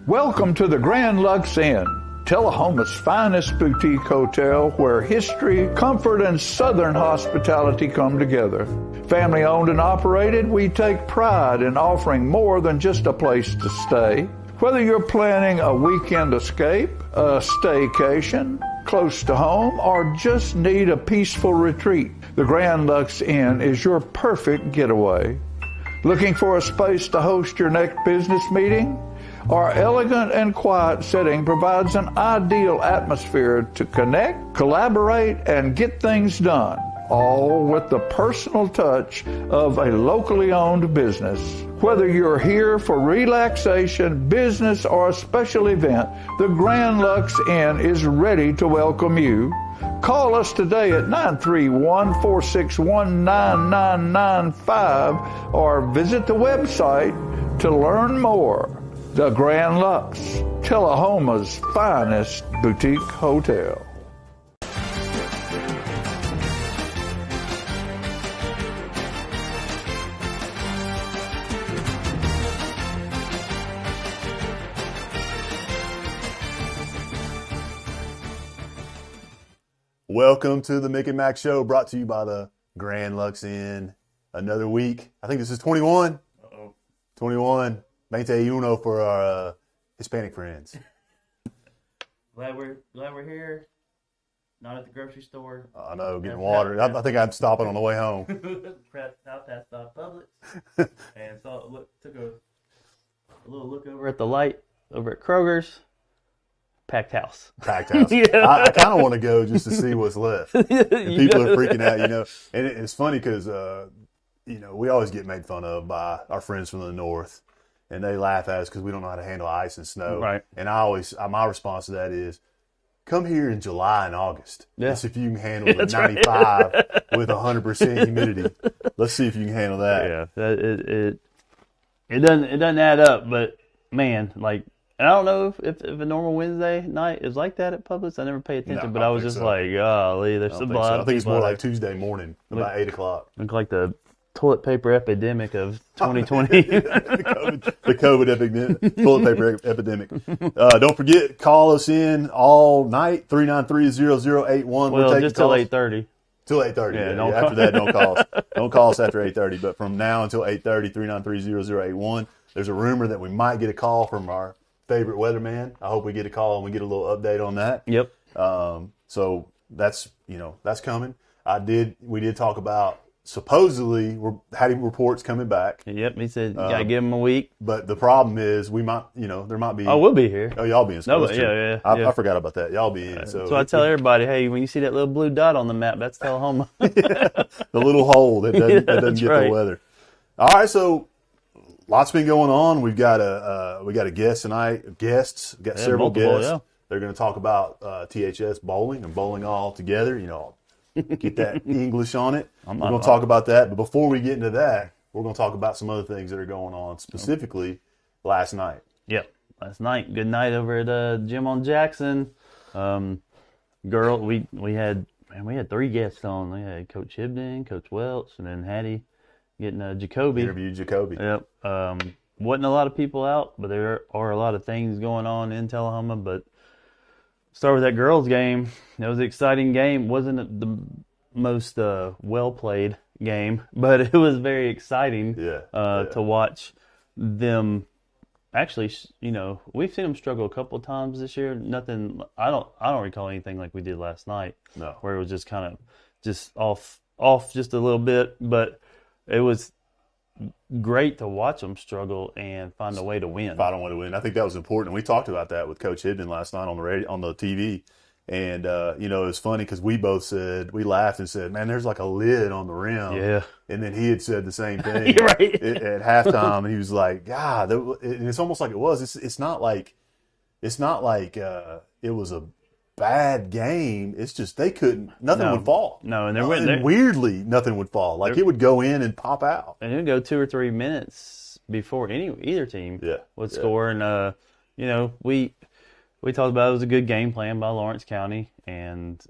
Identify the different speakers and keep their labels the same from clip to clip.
Speaker 1: Welcome to the Grand Lux Inn, Tullahoma's finest boutique hotel where history, comfort, and southern hospitality come together. Family owned and operated, we take pride in offering more than just a place to stay. Whether you're planning a weekend escape, a staycation, close to home, or just need a peaceful retreat, the Grand Lux Inn is your perfect getaway. Looking for a space to host your next business meeting? Our elegant and quiet setting provides an ideal atmosphere to connect, collaborate, and get things done, all with the personal touch of a locally owned business. Whether you're here for relaxation, business, or a special event, the Grand Lux Inn is ready to welcome you. Call us today at 931-461-9995 or visit the website to learn more. The Grand Lux, Tullahoma's finest boutique hotel.
Speaker 2: Welcome to the Mick and Mac Show, brought to you by the Grand Lux Inn. Another week. I think this is 21. 21. 21 for our Hispanic friends.
Speaker 3: Glad we're here. Not at the grocery store.
Speaker 2: I know, getting water. I think I'm stopping on the way home.
Speaker 3: Out past Publix, and took a little look over at the light over at Kroger's. Packed house.
Speaker 2: Packed house. Yeah. I kind of want to go just to see what's left. And people are freaking out, you know. And it's funny because, we always get made fun of by our friends from the north. And they laugh at us because we don't know how to handle ice and snow.
Speaker 3: Right.
Speaker 2: And my response to that is, come here in July and August.
Speaker 3: Yeah.
Speaker 2: Let's see if you can handle the 95 with 100% humidity. Let's see if you can handle that.
Speaker 3: Yeah. It doesn't add up, but man, like, and I don't know if a normal Wednesday night is like that at Publix. I never pay attention, but I was just like, golly, there's some
Speaker 2: I think it's more like Tuesday morning, about 8 o'clock.
Speaker 3: Look like the toilet paper epidemic of 2020.
Speaker 2: the COVID epidemic, toilet paper epidemic. Don't forget, call us in all night, 393-0081.
Speaker 3: Well, just till 8:30.
Speaker 2: Till 8:30. Yeah. After that, don't call us. Don't call us after 8:30. But from now until 8:30, 393-0081. There's a rumor that we might get a call from our favorite weatherman. I hope we get a call and we get a little update on that.
Speaker 3: Yep.
Speaker 2: So that's coming. We did talk about supposedly Hattie reports coming back.
Speaker 3: Yep. He said you gotta give him a week.
Speaker 2: But the problem is there might be.
Speaker 3: Oh, we'll be here.
Speaker 2: Oh, y'all be in school.
Speaker 3: No, yeah.
Speaker 2: I forgot about that. Y'all be in.
Speaker 3: So I tell everybody, hey, when you see that little blue dot on the map, that's Tullahoma.
Speaker 2: The little hole that doesn't get the weather. All right, so. Lots been going on. We've got a guest tonight. We've got several guests. Yeah. They're going to talk about THS bowling and bowling all together. Get that English on it. We're going to talk about that. But before we get into that, we're going to talk about some other things that are going on, specifically last night.
Speaker 3: Yep, last night. Good night over at Gym on Jackson. We had 3 guests on. We had Coach Hibden, Coach Welch, and then Hattie. Getting Jacoby.
Speaker 2: Interviewed Jacoby.
Speaker 3: Yep. Wasn't a lot of people out, but there are a lot of things going on in Tullahoma. But start with that girls' game. It was an exciting game. Wasn't the most well-played game, but it was very exciting to watch them. Actually, we've seen them struggle a couple of times this year. Nothing. I don't recall anything like we did last night.
Speaker 2: No.
Speaker 3: Where it was just kind of just off just a little bit, but. It was great to watch them struggle and find a way to win.
Speaker 2: I think that was important. We talked about that with Coach Hibden last night on the TV. And, it was funny because we laughed and said, man, there's like a lid on the rim.
Speaker 3: Yeah.
Speaker 2: And then he had said the same thing
Speaker 3: right.
Speaker 2: at halftime. And he was like, God, and it's almost like it was. It's not like it was a bad game. It's just nothing would fall.
Speaker 3: No,
Speaker 2: and weirdly, nothing would fall. Like it would go in and pop out.
Speaker 3: And it would go 2 or 3 minutes before either team would score. And we talked about it was a good game plan by Lawrence County, and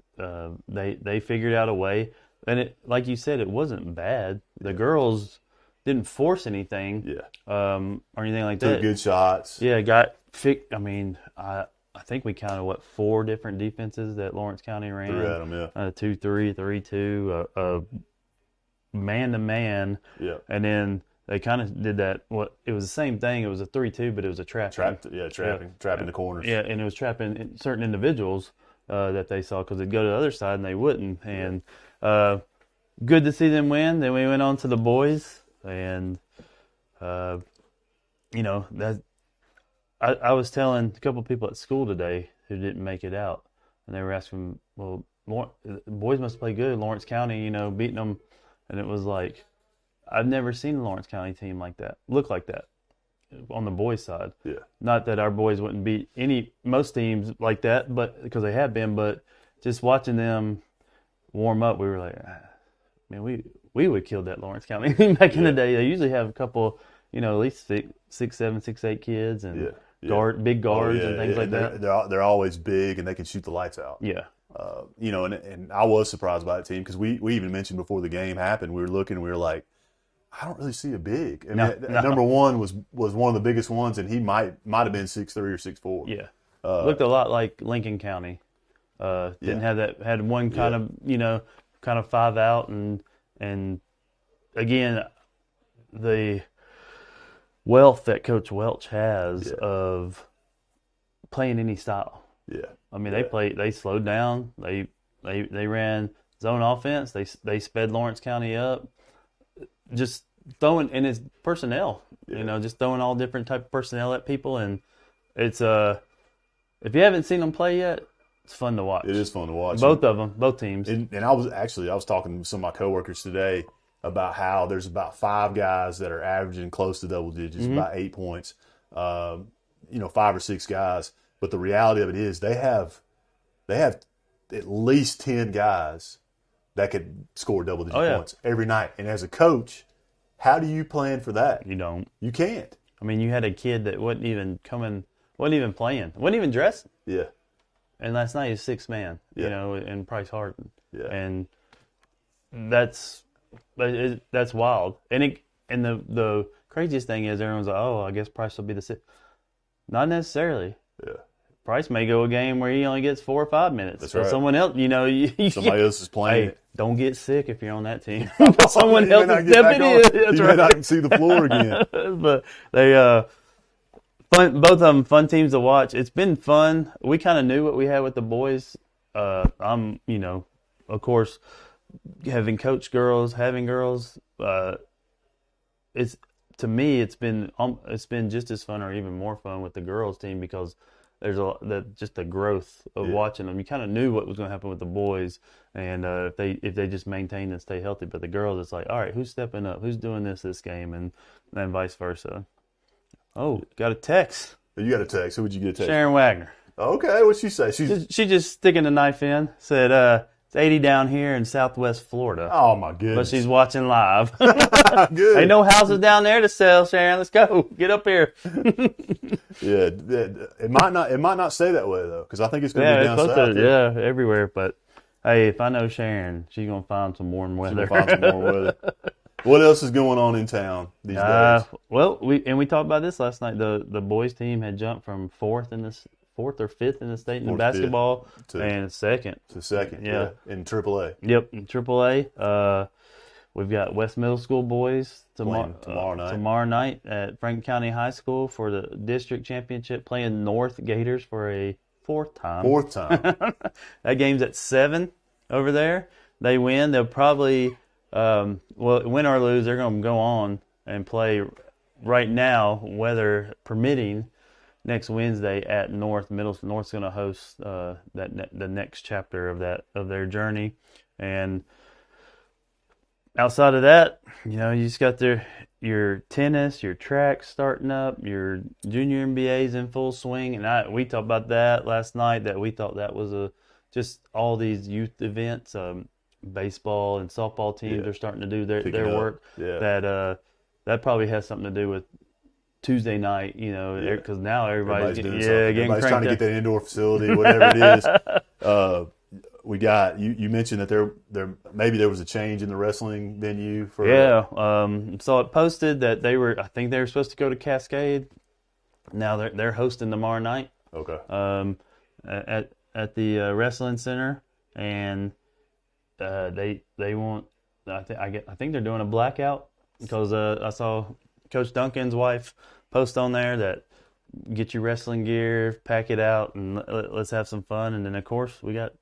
Speaker 3: they figured out a way. And it, like you said, it wasn't bad. The girls didn't force anything, or anything like that.
Speaker 2: Took good shots.
Speaker 3: Yeah, got I think we counted 4 different defenses that Lawrence County ran.
Speaker 2: 3 at them, yeah.
Speaker 3: 2-3, 3-2, man to man.
Speaker 2: Yeah.
Speaker 3: And then they kind of did that. It was the same thing. It was a 3-2, but it was a trapping
Speaker 2: the corners.
Speaker 3: Yeah, and it was trapping certain individuals that they saw because they'd go to the other side and they wouldn't. And good to see them win. Then we went on to the boys, and that. I was telling a couple of people at school today who didn't make it out, and they were asking, well, the boys must play good. Lawrence County, beating them. And it was like, I've never seen a Lawrence County team look like that on the boys' side.
Speaker 2: Yeah.
Speaker 3: Not that our boys wouldn't beat most teams like that, but because they have been, but just watching them warm up, we were like, man, we would kill that Lawrence County team back in the day. They usually have a couple, at least 6'7", 6'8" kids and big guards and things like that.
Speaker 2: They're always big and they can shoot the lights out.
Speaker 3: Yeah.
Speaker 2: And I was surprised by that team because we even mentioned before the game happened, we were looking and we were like, I don't really see a big. Number one was one of the biggest ones, and he might have been 6'3" or 6'4".
Speaker 3: Yeah. Looked a lot like Lincoln County. Didn't have that, had one kind of 5 out, and again, the wealth that Coach Welch has of playing any style.
Speaker 2: Yeah.
Speaker 3: They slowed down. They ran zone offense. They sped Lawrence County up. Just throwing, and it's personnel. Just throwing all different type of personnel at people, and it's if you haven't seen them play yet, it's fun to watch.
Speaker 2: It is fun to watch.
Speaker 3: Both of them, both teams.
Speaker 2: And I was talking to some of my coworkers today about how there's about 5 guys that are averaging close to double digits, about 8 points. 5 or 6 guys. But the reality of it is they have at least 10 guys that could score double-digit points every night. And as a coach, how do you plan for that?
Speaker 3: You don't.
Speaker 2: You can't.
Speaker 3: You had a kid that wasn't even playing, wasn't even dressing.
Speaker 2: Yeah.
Speaker 3: And last night he's 6th man, and Price Harden.
Speaker 2: Yeah.
Speaker 3: And that's wild. And the craziest thing is everyone's like, oh, I guess Price will be the 6th. Not necessarily.
Speaker 2: Yeah.
Speaker 3: Price may go a game where he only gets 4 or 5 minutes.
Speaker 2: That's
Speaker 3: so
Speaker 2: right.
Speaker 3: someone else,
Speaker 2: somebody else is playing.
Speaker 3: Hey, don't get sick if you're on that team. Someone else is
Speaker 2: stepping
Speaker 3: in. That's
Speaker 2: you
Speaker 3: right.
Speaker 2: may not see the floor again.
Speaker 3: But they, fun. Both of them fun teams to watch. It's been fun. We kind of knew what we had with the boys. I'm, of course, having coached girls, having girls. It's to me, it's been just as fun or even more fun with the girls team because there's just the growth of watching them. You kind of knew what was going to happen with the boys, and if they just maintain and stay healthy. But the girls, it's like, all right, who's stepping up? Who's doing this game? And then vice versa. Oh, got a text.
Speaker 2: You got a text. Who would you get a text?
Speaker 3: Sharon Wagner.
Speaker 2: Okay, what'd she say?
Speaker 3: She just sticking the knife in. Said, it's 80 down here in Southwest Florida.
Speaker 2: Oh my goodness!
Speaker 3: But she's watching live.
Speaker 2: Good.
Speaker 3: Ain't no houses down there to sell, Sharon. Let's go. Get up here.
Speaker 2: Yeah, it might not stay that way though, because I think it's going to be down south.
Speaker 3: Everywhere. But hey, if I know Sharon, she's gonna find some warm weather.
Speaker 2: What else is going on in town these days?
Speaker 3: Well, we talked about this last night. The boys team had jumped from 4th or 5th in the state in basketball and second.
Speaker 2: To second, yeah. In AAA.
Speaker 3: Yep, in AAA. We've got West Middle School boys tomorrow night at Franklin County High School for the district championship, playing North Gators for a 4th time.
Speaker 2: 4th time.
Speaker 3: That game's at 7 over there. They win. They'll probably, win or lose, they're going to go on and play right now, weather permitting, next Wednesday at North. North's going to host the next chapter of their journey. And outside of that, you just got your tennis, your track starting up, your junior NBA's in full swing. And we talked about that last night, that we thought that was just all these youth events, baseball and softball teams are starting to do their work. Yeah. That probably has something to do with Tuesday night, because now everybody's getting
Speaker 2: trying to get that indoor facility, whatever it is. We got you mentioned that there maybe there was a change in the wrestling venue for
Speaker 3: saw it posted that I think they were supposed to go to Cascade, Now they're hosting tomorrow night.
Speaker 2: Okay.
Speaker 3: At the wrestling center, and they want. I think they're doing a blackout because I saw Coach Duncan's wife post on there that get your wrestling gear, pack it out, and let's have some fun. And then of course we got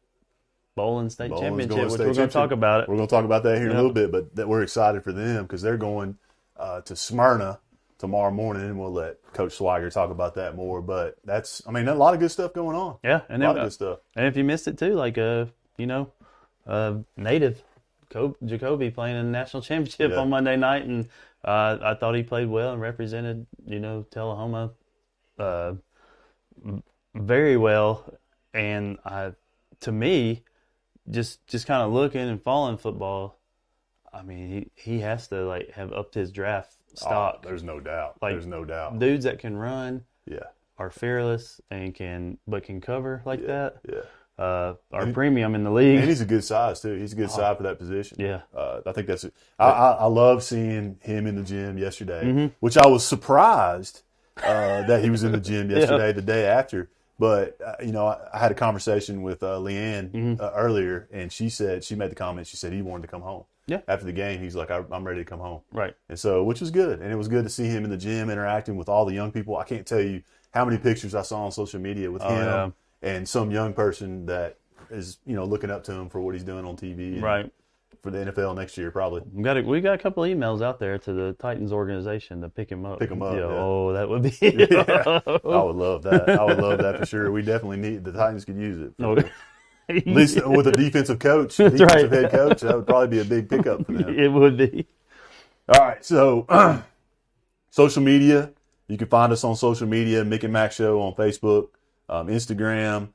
Speaker 3: bowling state championship, which we're going to talk about it.
Speaker 2: We're going to talk about that here in a little bit, but we're excited for them because they're going to Smyrna tomorrow morning, and we'll let Coach Swigert talk about that more. But that's, a lot of good stuff going on.
Speaker 3: Yeah, and
Speaker 2: a lot of good stuff.
Speaker 3: And if you missed it too, like native Jacoby playing in the national championship on Monday night, and I thought he played well and represented Tullahoma very well. And to me, just kind of looking and following football, he has to have upped his draft stock.
Speaker 2: There's no doubt. There's no doubt.
Speaker 3: Dudes that can run,
Speaker 2: yeah, are
Speaker 3: fearless and can cover like that.
Speaker 2: Yeah.
Speaker 3: Our premium in the league.
Speaker 2: And he's a good size, too. He's a good size for that position.
Speaker 3: Yeah.
Speaker 2: I think that's it. I love seeing him in the gym yesterday, which I was surprised that he was in the gym yesterday, the day after. But, I had a conversation with Leanne earlier, and she made the comment, she said he wanted to come home.
Speaker 3: Yeah.
Speaker 2: After the game, he's like, I'm ready to come home.
Speaker 3: Right.
Speaker 2: And so, which was good. And it was good to see him in the gym interacting with all the young people. I can't tell you how many pictures I saw on social media with him and some young person that is, looking up to him for what he's doing on TV.
Speaker 3: Right.
Speaker 2: For the NFL next year, probably.
Speaker 3: We got a couple of emails out there to the Titans organization to pick him up.
Speaker 2: Yeah.
Speaker 3: Oh, that would be.
Speaker 2: Yeah. I would love that. I would love that for sure. We definitely the Titans could use it. At least with a defensive coach, head coach, that would probably be a big pickup for them.
Speaker 3: It would be.
Speaker 2: All right, so social media. You can find us on social media, Mick and Mac Show on Facebook, Instagram.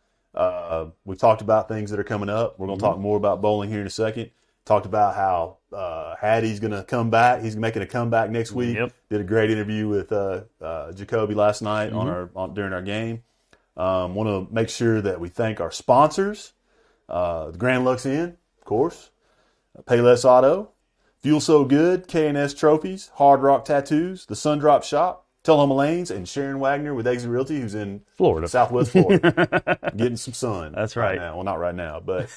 Speaker 2: We've talked about things that are coming up. We're going to talk more about bowling here in a second. Talked about how Hattie's going to come back. He's making a comeback next week.
Speaker 3: Yep.
Speaker 2: Did a great interview with Jacoby last night during our game. Want to make sure that we thank our sponsors. The Grand Lux Inn, of course. Payless Auto. Fuel So Good. K&S Trophies. Hard Rock Tattoos. The Sundrop Shop. Tullahoma Lanes, and Shuran Wagner with Exit Realty, who's in
Speaker 3: Florida,
Speaker 2: Southwest Florida, getting some sun.
Speaker 3: That's right.
Speaker 2: Now. Well, not right now, but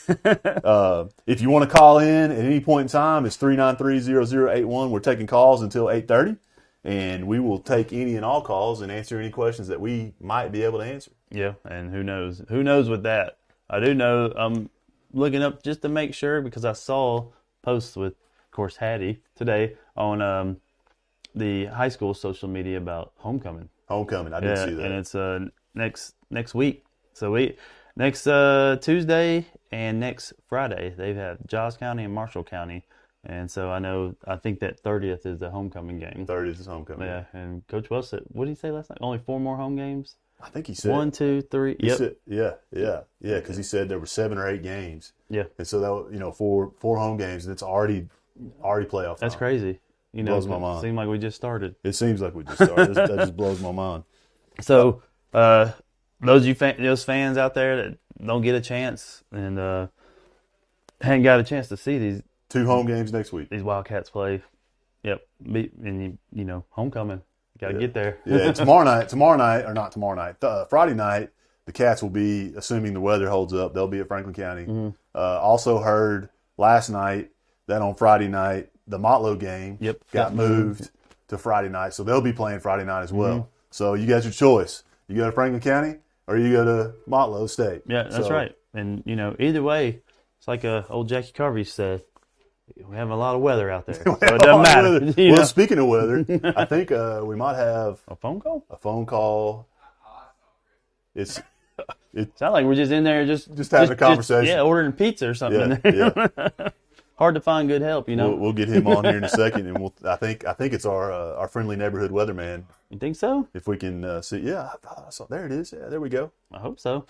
Speaker 2: if you want to call in at any point in time, it's 393-0081. We're taking calls until 8:30, and we will take any and all calls and answer any questions that we might be able to answer.
Speaker 3: Yeah, and who knows? Who knows with that? I do know. I'm looking up just to make sure because I saw posts with, of course, Hattie today on the high school social media about homecoming.
Speaker 2: Homecoming, I did see that.
Speaker 3: And it's next week. So next Tuesday and next Friday, they've had Giles County and Marshall County. And so I think that 30th is the homecoming game.
Speaker 2: 30th is homecoming.
Speaker 3: Yeah, and Coach Wells said, what did he say last night? Only 4 more home games?
Speaker 2: I think he said
Speaker 3: 1, 2, 3. Yep.
Speaker 2: Because he said there were 7 or 8 games.
Speaker 3: Yeah.
Speaker 2: And so that was, 4 home games, and it's already playoff time.
Speaker 3: That's crazy.
Speaker 2: Blows my mind.
Speaker 3: It seemed like we just started.
Speaker 2: It seems like we just started. That just blows my mind.
Speaker 3: So, those fans out there that don't get a chance and hadn't got a chance to see these
Speaker 2: 2 home games next week.
Speaker 3: These Wildcats play. Yep, and homecoming. Got to get there.
Speaker 2: Yeah, Friday night, the Cats will be, assuming the weather holds up, they'll be at Franklin County.
Speaker 3: Mm-hmm.
Speaker 2: Also heard last night that on Friday night, the Motlow game got moved to Friday night. So they'll be playing Friday night as well. Mm-hmm. So you got your choice. You go to Franklin County or you go to Motlow State.
Speaker 3: Yeah, that's right. And, either way, it's like old Jackie Carvey said, we have a lot of weather out there. So it doesn't matter.
Speaker 2: Well, speaking of weather, I think we might have
Speaker 3: a phone call.
Speaker 2: A phone call. It
Speaker 3: sounds like we're just in there just
Speaker 2: having a conversation.
Speaker 3: Ordering pizza or something.
Speaker 2: Yeah.
Speaker 3: Hard to find good help,
Speaker 2: We'll get him on here in a second, and I think it's our friendly neighborhood weatherman.
Speaker 3: You think so?
Speaker 2: If we can see, there it is. Yeah, there we go.
Speaker 3: I hope so.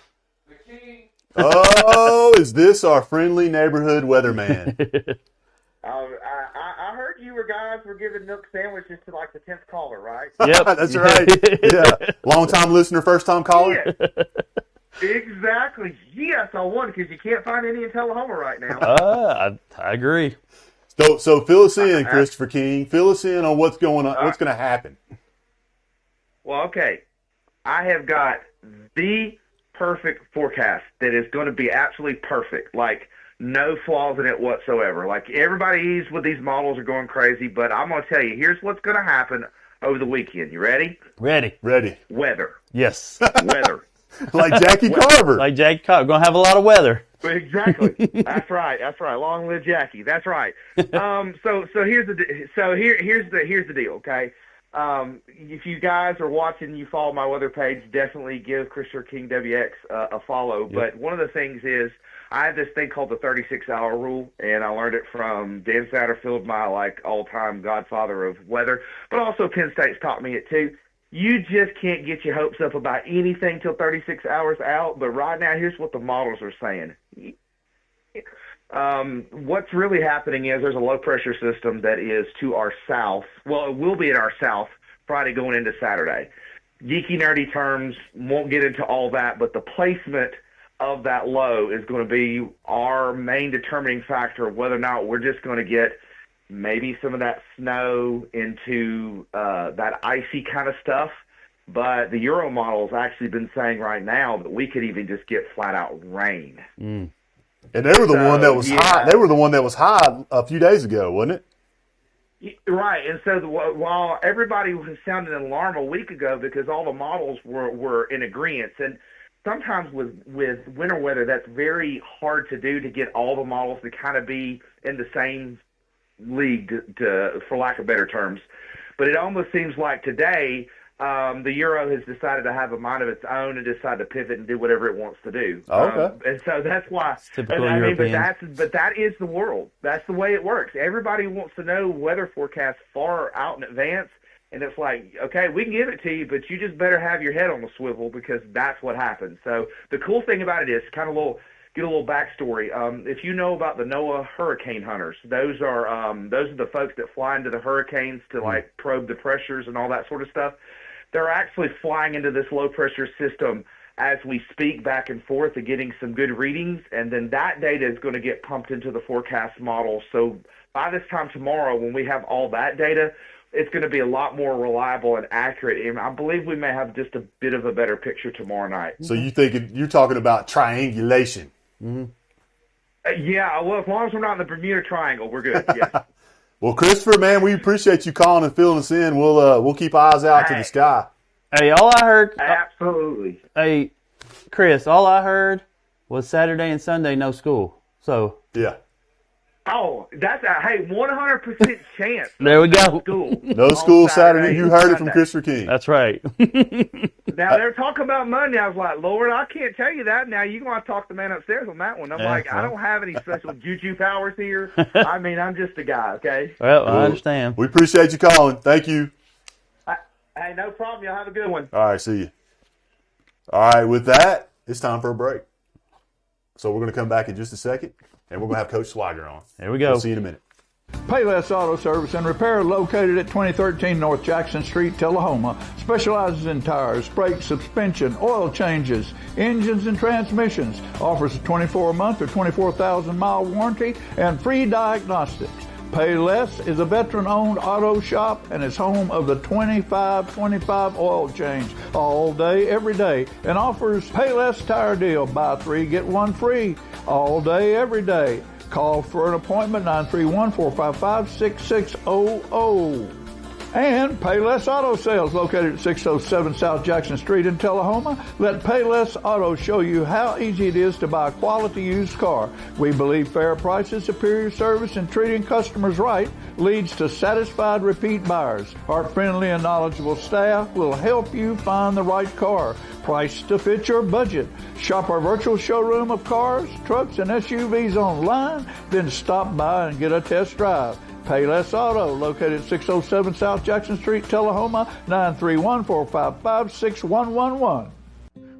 Speaker 2: Oh, is this our friendly neighborhood weatherman?
Speaker 4: I heard you guys were giving milk sandwiches to like the 10th caller, right?
Speaker 3: Yep,
Speaker 2: that's right. Yeah, long-time listener, first-time caller.
Speaker 4: Yeah. Exactly. Yes, I won because you can't find any in Tullahoma right now.
Speaker 3: I agree.
Speaker 2: So fill us in, Christopher King. Fill us in on what's going on. What's going to happen?
Speaker 4: Well, okay. I have got the perfect forecast that is going to be absolutely perfect. Like, no flaws in it whatsoever. Like, everybody with these models are going crazy, but I'm going to tell you, here's what's going to happen over the weekend. You ready?
Speaker 3: Ready.
Speaker 4: Weather.
Speaker 3: Yes.
Speaker 4: Weather.
Speaker 2: Like Jackie Carver.
Speaker 3: Like Jackie Carver. Going to have a lot of weather.
Speaker 4: Exactly. That's right. Long live Jackie. That's right. So here's the deal. Okay. If you guys are watching, you follow my weather page, definitely give Christopher King WX a follow. Yep. But one of the things is I have this thing called the 36-hour rule, and I learned it from Dan Satterfield, my all-time godfather of weather. But also Penn State's taught me it too. You just can't get your hopes up about anything till 36 hours out. But right now, here's what the models are saying. What's really happening is there's a low-pressure system that is to our south. Well, it will be in our south Friday going into Saturday. Geeky, nerdy terms, won't get into all that, but the placement of that low is going to be our main determining factor of whether or not we're just going to get maybe some of that snow into that icy kind of stuff. But the Euro model's actually been saying right now that we could even just get flat-out rain.
Speaker 2: Mm. And they were the one that was high. They were the one that was high a few days ago, wasn't it?
Speaker 4: Right. And so while everybody was sounding an alarm a week ago because all the models were in agreement, and sometimes with winter weather, that's very hard to do, to get all the models to kind of be in the same league, for lack of better terms. But it almost seems like today the Euro has decided to have a mind of its own and decided to pivot and do whatever it wants to do.
Speaker 2: Oh, okay.
Speaker 4: And so that's why.
Speaker 3: Typical Europeans.
Speaker 4: But that is the world. That's the way it works. Everybody wants to know weather forecasts far out in advance. And it's like, okay, we can give it to you, but you just better have your head on the swivel because that's what happens. So the cool thing about it is kind of get a little backstory. If you know about the NOAA hurricane hunters, those are the folks that fly into the hurricanes to probe the pressures and all that sort of stuff. They're actually flying into this low pressure system as we speak, back and forth, and getting some good readings. And then that data is going to get pumped into the forecast model. So by this time tomorrow, when we have all that data, it's going to be a lot more reliable and accurate. And I believe we may have just a bit of a better picture tomorrow night.
Speaker 2: So you're talking about triangulation.
Speaker 3: Mm-hmm.
Speaker 4: Yeah, well, as long as we're not in the Bermuda Triangle, we're good. Yeah.
Speaker 2: Well, Christopher, man, we appreciate you calling and filling us in. We'll keep eyes out to the sky.
Speaker 3: Hey, all I heard.
Speaker 4: Absolutely.
Speaker 3: Hey, Chris, all I heard was Saturday and Sunday no school. So
Speaker 2: yeah.
Speaker 4: Oh, that's 100% chance.
Speaker 3: There we go.
Speaker 2: No school Saturday. You heard it from Christopher King.
Speaker 3: That's right.
Speaker 4: Now, they're talking about Monday. I was like, Lord, I can't tell you that. Now, you're going to talk to the man upstairs on that one. I'm I don't have any special juju powers here. I mean, I'm just a guy, okay?
Speaker 3: Well, I understand.
Speaker 2: We appreciate you calling. Thank you.
Speaker 4: Hey, no problem. Y'all have a good one.
Speaker 2: All right, see you. All right, with that, it's time for a break. So we're going to come back in just a second, and we're going to have Coach Swagger on.
Speaker 3: There we go.
Speaker 2: We'll see you in a minute.
Speaker 1: Payless Auto Service and Repair, located at 2013 North Jackson Street, Tullahoma, specializes in tires, brakes, suspension, oil changes, engines, and transmissions. Offers a 24-month or 24,000-mile warranty and free diagnostics. Payless is a veteran-owned auto shop and is home of the 25-25 oil change all day, every day, and offers Payless Tire Deal. Buy 3, get 1 free all day, every day. Call for an appointment, 931-455-6600. And Payless Auto Sales, located at 607 South Jackson Street in Tullahoma. Let Payless Auto show you how easy it is to buy a quality used car. We believe fair prices, superior service, and treating customers right leads to satisfied repeat buyers. Our friendly and knowledgeable staff will help you find the right car, priced to fit your budget. Shop our virtual showroom of cars, trucks, and SUVs online, then stop by and get a test drive. Payless Auto, located at 607 South Jackson Street, Tullahoma, 931-455-6111.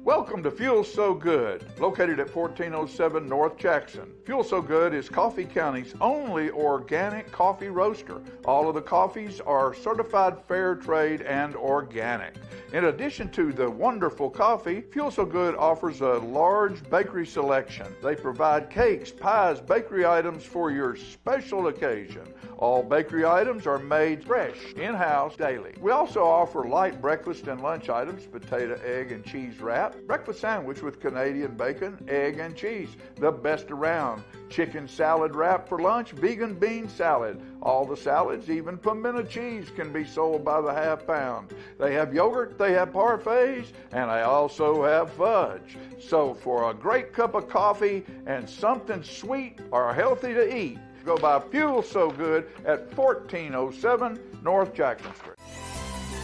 Speaker 1: Welcome to Fuel So Good, located at 1407 North Jackson. Fuel So Good is Coffee County's only organic coffee roaster. All of the coffees are certified fair trade and organic. In addition to the wonderful coffee, Fuel So Good offers a large bakery selection. They provide cakes, pies, bakery items for your special occasion. All bakery items are made fresh, in-house, daily. We also offer light breakfast and lunch items, potato, egg, and cheese wrap, breakfast sandwich with Canadian bacon, egg, and cheese, the best around, chicken salad wrap for lunch, vegan bean salad. All the salads, even pimento cheese, can be sold by the half pound. They have yogurt, they have parfaits, and they also have fudge. So for a great cup of coffee and something sweet or healthy to eat, go by Fuel So Good at 1407 North Jackson Street.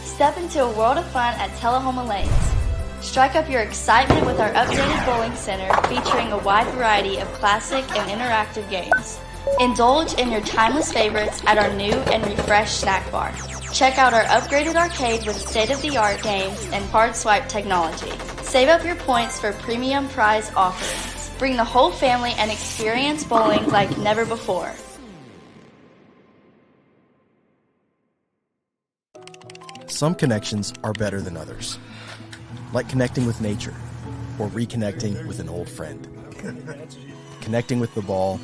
Speaker 5: Step into a world of fun at Tullahoma Lanes. Strike up your excitement with our updated bowling center featuring a wide variety of classic and interactive games. Indulge in your timeless favorites at our new and refreshed snack bar. Check out our upgraded arcade with state-of-the-art games and card swipe technology. Save up your points for premium prize offerings. Bring the whole family and experience bowling like never before.
Speaker 6: Some connections are better than others, like connecting with nature or reconnecting with an old friend, connecting with the ball,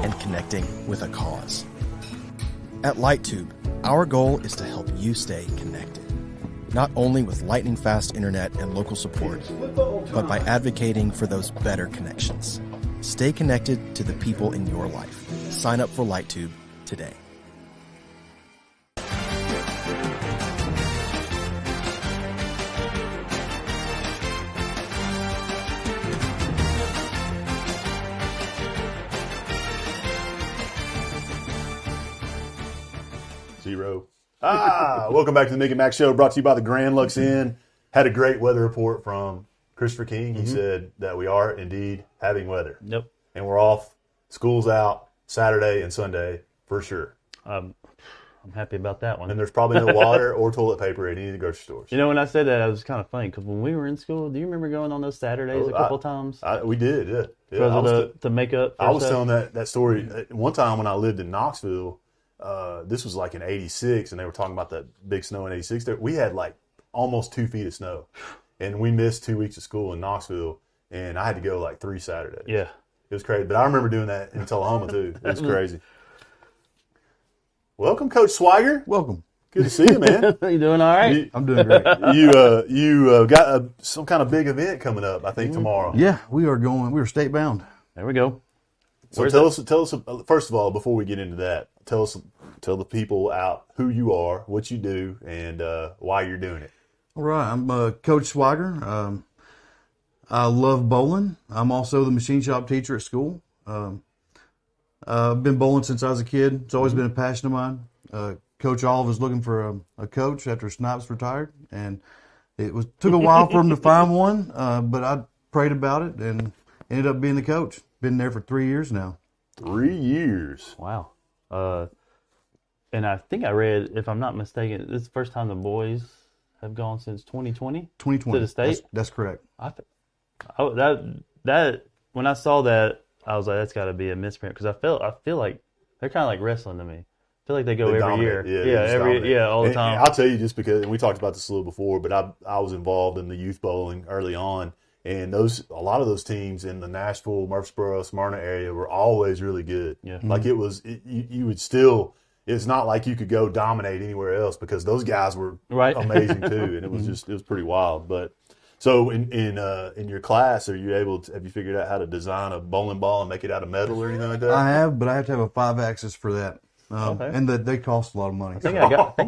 Speaker 6: and connecting with a cause. At LightTube, our goal is to help you stay connected, not only with lightning-fast internet and local support, but by advocating for those better connections. Stay connected to the people in your life. Sign up for LightTube today.
Speaker 2: Zero. Welcome back to the Mick and Mac Show, brought to you by the Grand Lux Inn. Had a great weather report from Christopher King. He said that we are indeed having weather.
Speaker 3: Yep.
Speaker 2: And we're off. School's out Saturday and Sunday for sure.
Speaker 3: I'm happy about that one.
Speaker 2: And there's probably no water or toilet paper at any of the grocery stores.
Speaker 3: You know, when I said that, it was kind of funny because when we were in school, do you remember going on those Saturdays a couple times?
Speaker 2: We did, yeah.
Speaker 3: Because to make up for
Speaker 2: I was
Speaker 3: stuff?
Speaker 2: telling that story one time when I lived in Knoxville. This was like in '86, and they were talking about the big snow in '86. We had like almost 2 feet of snow, and we missed 2 weeks of school in Knoxville, and I had to go like 3 Saturdays.
Speaker 3: Yeah.
Speaker 2: It was crazy. But I remember doing that in Tullahoma, too. It was crazy. Welcome, Coach Swigert.
Speaker 7: Welcome.
Speaker 2: Good to see you, man.
Speaker 3: You doing all right?
Speaker 7: I'm doing great.
Speaker 2: You got some kind of big event coming up, I think, tomorrow.
Speaker 7: Yeah, we are state bound.
Speaker 3: There we go.
Speaker 2: So tell us, first of all, before we get into that, tell the people out who you are, what you do, and why you're doing it.
Speaker 7: All right, I'm Coach Swigert. I love bowling. I'm also the machine shop teacher at school. I've been bowling since I was a kid. It's always been a passion of mine. Coach Olive was looking for a coach after Snipes retired, and took a while for him to find one, but I prayed about it and ended up being the coach. Been there for 3 years now.
Speaker 2: 3 years.
Speaker 3: Wow. And I think I read, if I'm not mistaken, this is the first time the boys have gone since 2020
Speaker 7: 2020
Speaker 3: to the state.
Speaker 7: That's correct.
Speaker 3: When I saw that, I was like, that's got to be a misprint because I feel like they're kind of like wrestling to me. I feel like they go every year. All the time.
Speaker 2: And I'll tell you, just because, and we talked about this a little before, but I was involved in the youth bowling early on, and a lot of those teams in the Nashville, Murfreesboro, Smyrna area were always really good.
Speaker 3: Yeah.
Speaker 2: Like you would still. It's not like you could go dominate anywhere else because those guys were amazing too, and it was pretty wild. But so in your class, have you figured out how to design a bowling ball and make it out of metal or anything like that?
Speaker 7: I have, but I have to have a 5-axis for that. And they cost a lot of money.
Speaker 3: I think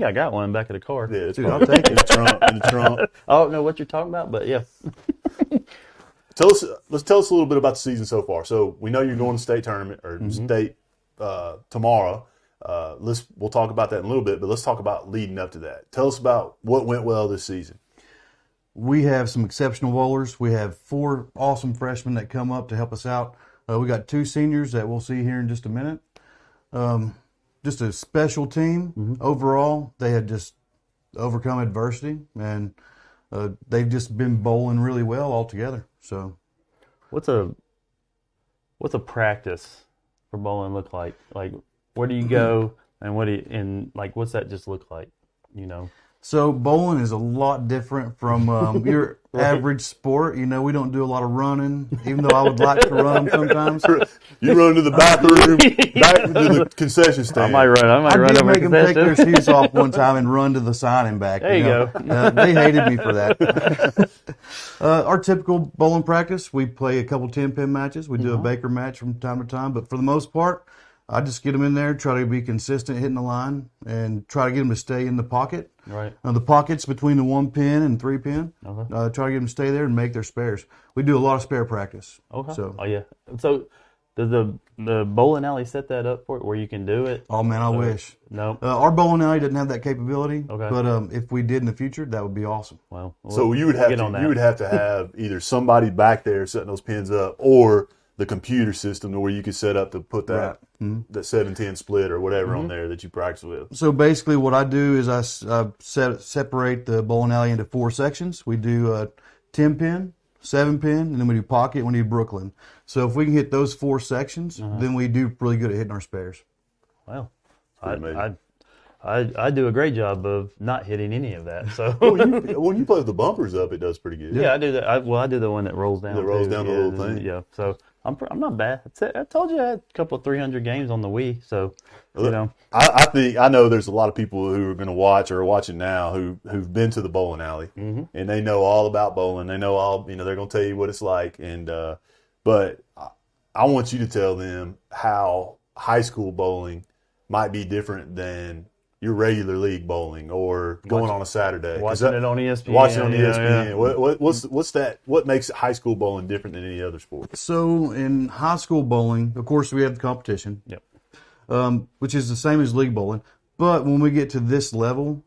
Speaker 3: I got one back of the car.
Speaker 2: Yeah,
Speaker 7: Dude, I'll take it.
Speaker 2: in the trunk.
Speaker 3: I don't know what you're talking about, but yeah.
Speaker 2: Let's tell us a little bit about the season so far. So we know you're going to state tournament or state tomorrow. We'll talk about that in a little bit, but let's talk about leading up to that. Tell us about what went well this season.
Speaker 7: We have some exceptional bowlers. We have 4 awesome freshmen that come up to help us out. We got 2 seniors that we'll see here in just a minute. Just a special team. Overall, they had just overcome adversity, and they've just been bowling really well all together. So,
Speaker 3: what's a practice for bowling look like? Like, where do you go, and what's that just look like? You know.
Speaker 7: So bowling is a lot different from your average sport. You know, we don't do a lot of running, even though I would like to run them sometimes.
Speaker 2: You run to the bathroom, back to the concession stand.
Speaker 3: I might run
Speaker 7: did
Speaker 3: over
Speaker 7: make them take their
Speaker 3: concession.
Speaker 7: shoes off one time and run to the sign and back.
Speaker 3: There you
Speaker 7: go. They hated me for that. Our typical bowling practice, we play a couple 10-pin matches. We do a Baker match from time to time, but for the most part, I just get them in there, try to be consistent hitting the line, and try to get them to stay in the pocket.
Speaker 3: Right.
Speaker 7: The pockets between the 1-pin and 3-pin.
Speaker 3: Okay.
Speaker 7: Try to get them to stay there and make their spares. We do a lot of spare practice.
Speaker 3: Okay.
Speaker 7: So,
Speaker 3: yeah. So, does the bowling alley set that up for it where you can do it?
Speaker 7: oh man, I wish.
Speaker 3: No.
Speaker 7: Our bowling alley doesn't have that capability.
Speaker 3: Okay.
Speaker 7: But if we did in the future, that would be awesome.
Speaker 3: Well,
Speaker 2: So you would have to have either somebody back there setting those pins up, or the computer system where you could set up to put that that 7-10 split or whatever on there that you practice with.
Speaker 7: So basically, what I do is I separate the bowling alley into 4 sections. We do a 10-pin, 7-pin, and then we do pocket. And we do Brooklyn. So if we can hit those 4 sections, then we do really good at hitting our spares.
Speaker 3: Well, I do a great job of not hitting any of that. So
Speaker 2: When you play with the bumpers up, it does pretty good.
Speaker 3: yeah, I do that. I do the one that rolls down.
Speaker 2: That rolls
Speaker 3: too.
Speaker 2: down the
Speaker 3: Yeah,
Speaker 2: whole thing.
Speaker 3: Yeah, so I'm not bad. I told you I had a couple of 300 games on the Wii. So you know,
Speaker 2: I know there's a lot of people who are going to watch or are watching now who've been to the bowling alley and they know all about bowling. They know all. They're going to tell you what it's like. And but I want you to tell them how high school bowling might be different than your regular league bowling or going on a Saturday.
Speaker 3: watching it on ESPN.
Speaker 2: Watching on ESPN.
Speaker 3: Yeah.
Speaker 2: What's that? What makes high school bowling different than any other sport?
Speaker 7: So in high school bowling, of course, we have the competition.
Speaker 3: Yep.
Speaker 7: Which is the same as league bowling. But when we get to this level,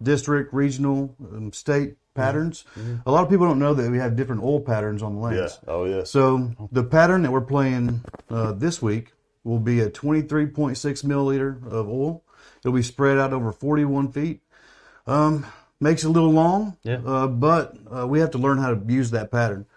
Speaker 7: district, regional, state patterns, a lot of people don't know that we have different oil patterns on the lanes.
Speaker 2: Yeah. Oh, yeah.
Speaker 7: So the pattern that we're playing this week will be a 23.6 milliliter of oil. It'll be spread out over 41 feet. Makes it a little long, but we have to learn how to use that pattern.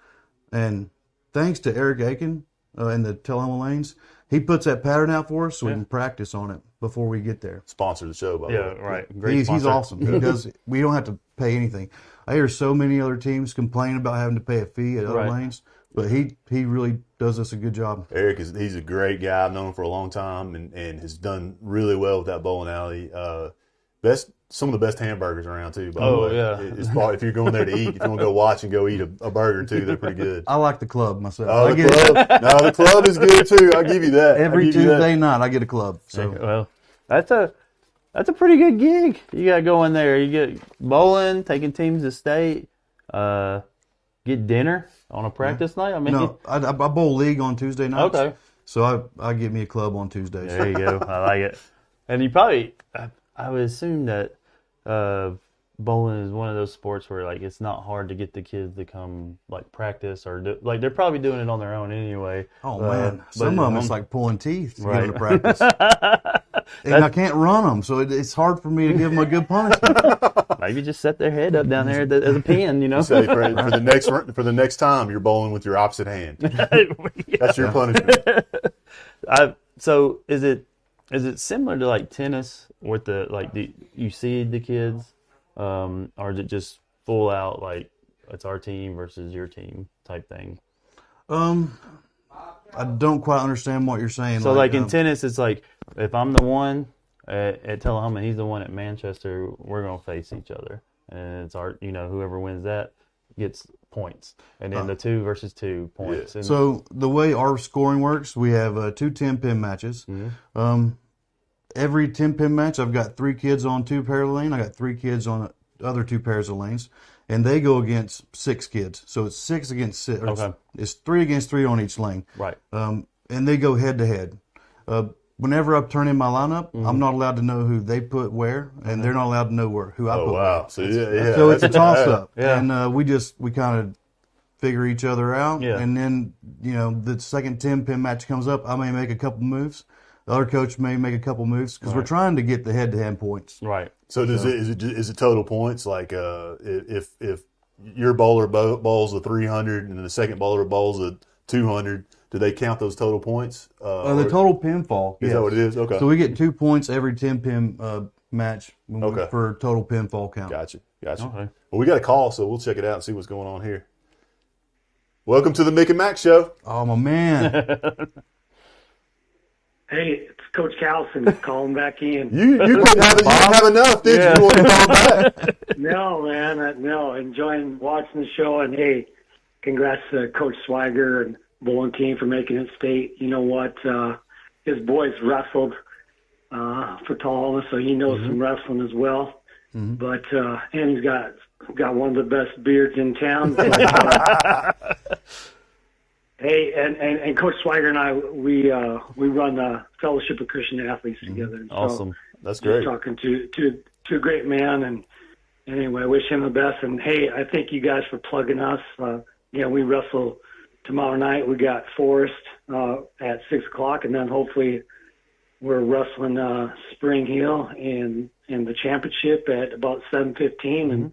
Speaker 7: And thanks to Eric Aiken in the Tullahoma lanes, he puts that pattern out for us so we can practice on it before we get there.
Speaker 2: Sponsor the show, by the way.
Speaker 3: Yeah, right. Great
Speaker 7: He's
Speaker 3: sponsor.
Speaker 7: awesome. He does. We don't have to pay anything. I hear so many other teams complain about having to pay a fee at other lanes, but he really does us a good job.
Speaker 2: Eric he's a great guy. I've known him for a long time and has done really well with that bowling alley. Some of the best hamburgers around too. By the way.
Speaker 3: Yeah.
Speaker 2: If you're going there to eat, if you want to go watch and go eat a burger too, they're pretty good.
Speaker 7: I like the club myself.
Speaker 2: Oh, the club is good too. I'll give you that.
Speaker 7: Every Tuesday night I get a club. So
Speaker 3: Well, that's a pretty good gig. You got to go in there. You get bowling, taking teams to state, get dinner on a practice night. I mean,
Speaker 7: no, I bowl league on Tuesday nights.
Speaker 3: Okay.
Speaker 7: So I get me a club on Tuesdays.
Speaker 3: There you go. I like it. And you probably, I would assume that bowling is one of those sports where like it's not hard to get the kids to come like practice or like they're probably doing it on their own anyway.
Speaker 7: Oh man, some
Speaker 3: but
Speaker 7: of them it's like pulling teeth to get
Speaker 3: Right.
Speaker 7: them to practice, and I can't run them, so it's hard for me to give them a good punishment.
Speaker 3: Maybe just set their head up down there as a pin, you know.
Speaker 2: Say for the next time you're bowling with your opposite hand. That's your punishment.
Speaker 3: So is it similar to like tennis with you seed the kids, or is it just full out like it's our team versus your team type thing?
Speaker 7: I don't quite understand what you're saying.
Speaker 3: So like in tennis, it's like if I'm the one at Tullahoma, he's the one at Manchester, we're gonna face each other, and it's our whoever wins that gets points, and then the 2 versus 2 points.
Speaker 2: Yeah.
Speaker 3: And
Speaker 7: So the way our scoring works, we have 2 10-pin matches. Every 10-pin match, I've got 3 kids on 2 pair of lane. I got 3 kids on the other 2 pairs of lanes, and they go against 6 kids. So it's 6 against 6.
Speaker 3: Okay.
Speaker 7: It's 3 against 3 on each lane.
Speaker 3: Right.
Speaker 7: And they go head to head. Whenever I turn in my lineup, I'm not allowed to know who they put where, and they're not allowed to know who I put
Speaker 2: Oh
Speaker 7: where.
Speaker 2: wow! So yeah.
Speaker 7: So it's a toss up,
Speaker 3: Yeah.
Speaker 7: and we kind of figure each other out.
Speaker 3: Yeah.
Speaker 7: And then the second 10-pin match comes up, I may make a couple moves. The other coach may make a couple moves because we're trying to get the head-to-head points.
Speaker 3: Right.
Speaker 2: So is it total points? Like if your bowler bowls a 300 and the second bowler bowls a 200, do they count those total points?
Speaker 7: The total pinfall.
Speaker 2: Is that what it is? Okay.
Speaker 7: So we get 2 points every 10-pin match for total pinfall count.
Speaker 2: Gotcha.
Speaker 3: Okay.
Speaker 2: Well, we got a call, so we'll check it out and see what's going on here. Welcome to the Mick and Mac Show.
Speaker 7: Oh, my man.
Speaker 8: Hey, it's Coach Callison calling back in.
Speaker 2: You didn't have enough, did you? You want to call back?
Speaker 8: No, man. No, enjoying watching the show. And, hey, congrats to Coach Swiger and bowling team for making it state. You know what? His boys wrestled for Tullahoma, so he knows some wrestling as well. Mm-hmm. But and he's got one of the best beards in town. But, hey, and Coach Swiger and I, we run the Fellowship of Christian Athletes together. And
Speaker 3: awesome.
Speaker 8: So
Speaker 2: that's great.
Speaker 8: Talking to a great man, and anyway, I wish him the best. And hey, I thank you guys for plugging us. We wrestle tomorrow night. We got Forest at 6:00, and then hopefully we're wrestling Spring Hill in the championship at about 7:15. And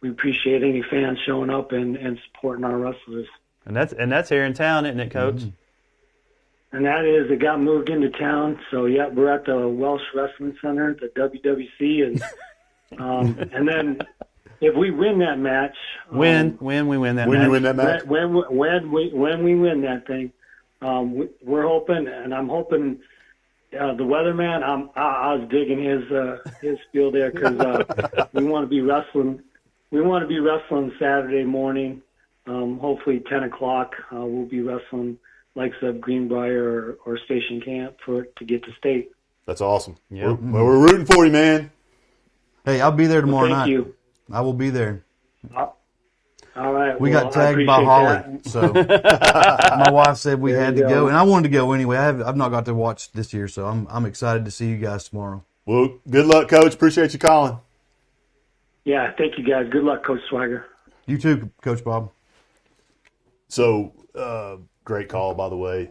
Speaker 8: we appreciate any fans showing up and supporting our wrestlers.
Speaker 3: And that's here in town, isn't it, Coach?
Speaker 8: Mm-hmm. And that is, it got moved into town. So, yeah, we're at the Welsh Wrestling Center, the WWC. And and then if we win that match.
Speaker 3: When we win that match.
Speaker 2: When you win that match?
Speaker 8: When we win that thing, we're hoping, and I'm hoping the weatherman, I was digging his feel there because we want to be wrestling. We want to be wrestling Saturday morning. Hopefully 10 o'clock, we'll be wrestling likes of Greenbrier or Station Camp to get to state.
Speaker 2: That's awesome.
Speaker 3: Yeah.
Speaker 2: We're rooting for you, man.
Speaker 7: Hey, I'll be there tomorrow night.
Speaker 8: Thank you.
Speaker 7: I will be there.
Speaker 8: All right.
Speaker 7: We got tagged by Holly, so my wife said we had to go, and I wanted to go anyway. I've not got to watch this year, so I'm excited to see you guys tomorrow.
Speaker 2: Well, good luck, Coach. Appreciate you calling.
Speaker 8: Yeah, thank you, guys. Good luck, Coach Swiger.
Speaker 7: You too, Coach Bob.
Speaker 2: So, great call, by the way.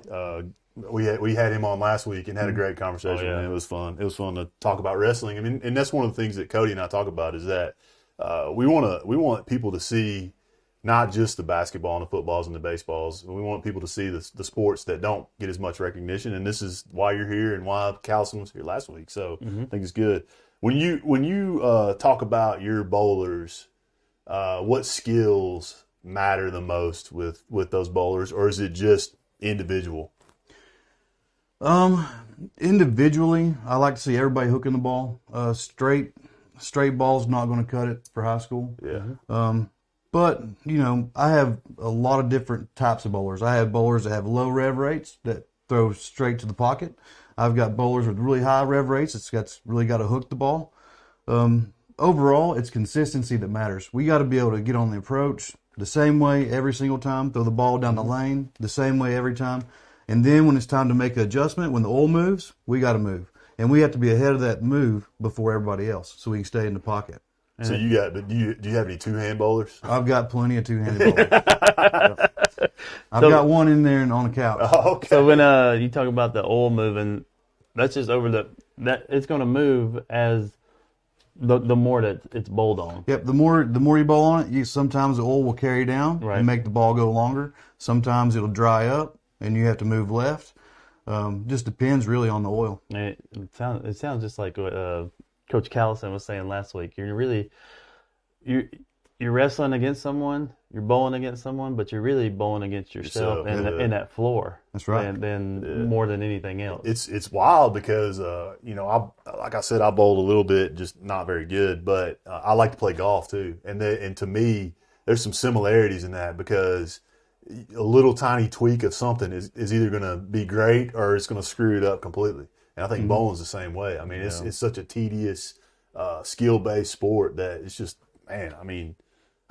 Speaker 2: We had him on last week and had a great conversation.
Speaker 3: Oh, yeah.
Speaker 2: And it was fun. It was fun to talk about wrestling. I mean, and that's one of the things that Cody and I talk about is that we want people to see not just the basketball and the footballs and the baseballs. We want people to see the sports that don't get as much recognition. And this is why you're here and why Callison was here last week. So I think it's good. When you talk about your bowlers, what skills matter the most with those bowlers, or is it just individual?
Speaker 7: Individually, I like to see everybody hooking the ball. Straight ball's not going to cut it for high school.
Speaker 2: Yeah.
Speaker 7: But, I have a lot of different types of bowlers. I have bowlers that have low rev rates that throw straight to the pocket. I've got bowlers with really high rev rates. It's really got to hook the ball. Overall, it's consistency that matters. We got to be able to get on the approach the same way every single time, throw the ball down the lane the same way every time. And then when it's time to make an adjustment, when the oil moves, we got to move. And we have to be ahead of that move before everybody else so we can stay in the pocket.
Speaker 2: So do you have any two-hand bowlers?
Speaker 7: I've got plenty of two-handed bowlers. I've got one in there and on the couch.
Speaker 2: Oh, okay.
Speaker 3: So when you talk about the oil moving, that's just that it's going to move as the more that it's bowled on.
Speaker 7: Yep, the more you bowl on it, sometimes the oil will carry down and make the ball go longer. Sometimes it'll dry up and you have to move left. Just depends really on the oil.
Speaker 3: It sounds just like what Coach Callison was saying last week. You're wrestling against someone, you're bowling against someone, but you're really bowling against yourself in that floor.
Speaker 7: That's right.
Speaker 3: More than anything else.
Speaker 2: It's wild because like I said, I bowled a little bit, just not very good. But I like to play golf too, and to me, there's some similarities in that because a little tiny tweak of something is either going to be great or it's going to screw it up completely. And I think bowling's the same way. I mean, it's such a tedious, skill-based sport that it's just, man. I mean,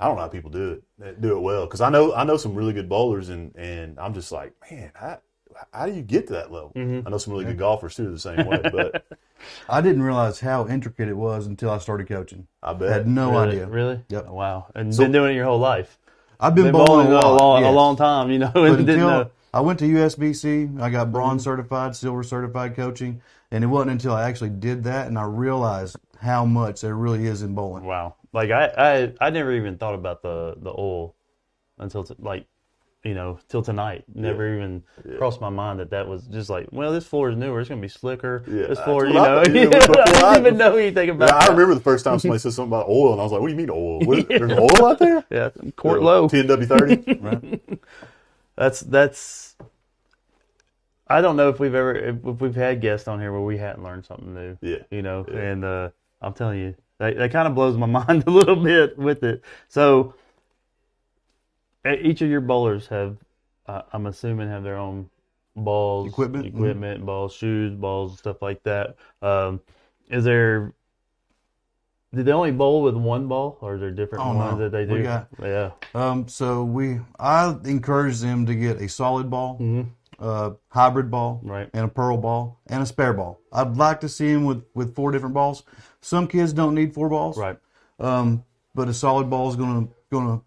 Speaker 2: I don't know how people do it well because I know some really good bowlers and I'm just like, man, how do you get to that level? I know some really good golfers too the same way, but
Speaker 7: I didn't realize how intricate it was until I started coaching.
Speaker 2: I bet.
Speaker 7: I had no idea.
Speaker 3: Really?
Speaker 7: Yep.
Speaker 3: Oh, wow. And been doing it your whole life.
Speaker 7: I've been bowling
Speaker 3: a long time, and didn't know.
Speaker 7: I went to USBC. I got bronze certified, silver certified coaching, and it wasn't until I actually did that and I realized how much there really is in bowling.
Speaker 3: Wow. Like I never even thought about the oil until till tonight. Never even crossed my mind that was just like, well, this floor is newer. It's going to be slicker. Yeah. This floor, I didn't even know anything about it.
Speaker 2: I remember the first time somebody said something about oil, and I was like, what do you mean oil? There's oil out there?
Speaker 3: Yeah, quart low.
Speaker 2: TNW30. Right.
Speaker 3: That's. I don't know if we've had guests on here where we hadn't learned something new.
Speaker 2: Yeah.
Speaker 3: And I'm telling you, that kind of blows my mind a little bit with it. So, each of your bowlers have, I'm assuming, have their own balls, equipment, balls, shoes, balls, stuff like that. Did they only bowl with one ball, or are there different ones that they do?
Speaker 7: So I encourage them to get a solid ball, hybrid ball,
Speaker 3: right,
Speaker 7: and a pearl ball, and a spare ball. I'd like to see them with 4 different balls. Some kids don't need 4 balls,
Speaker 3: right?
Speaker 7: But a solid ball is going to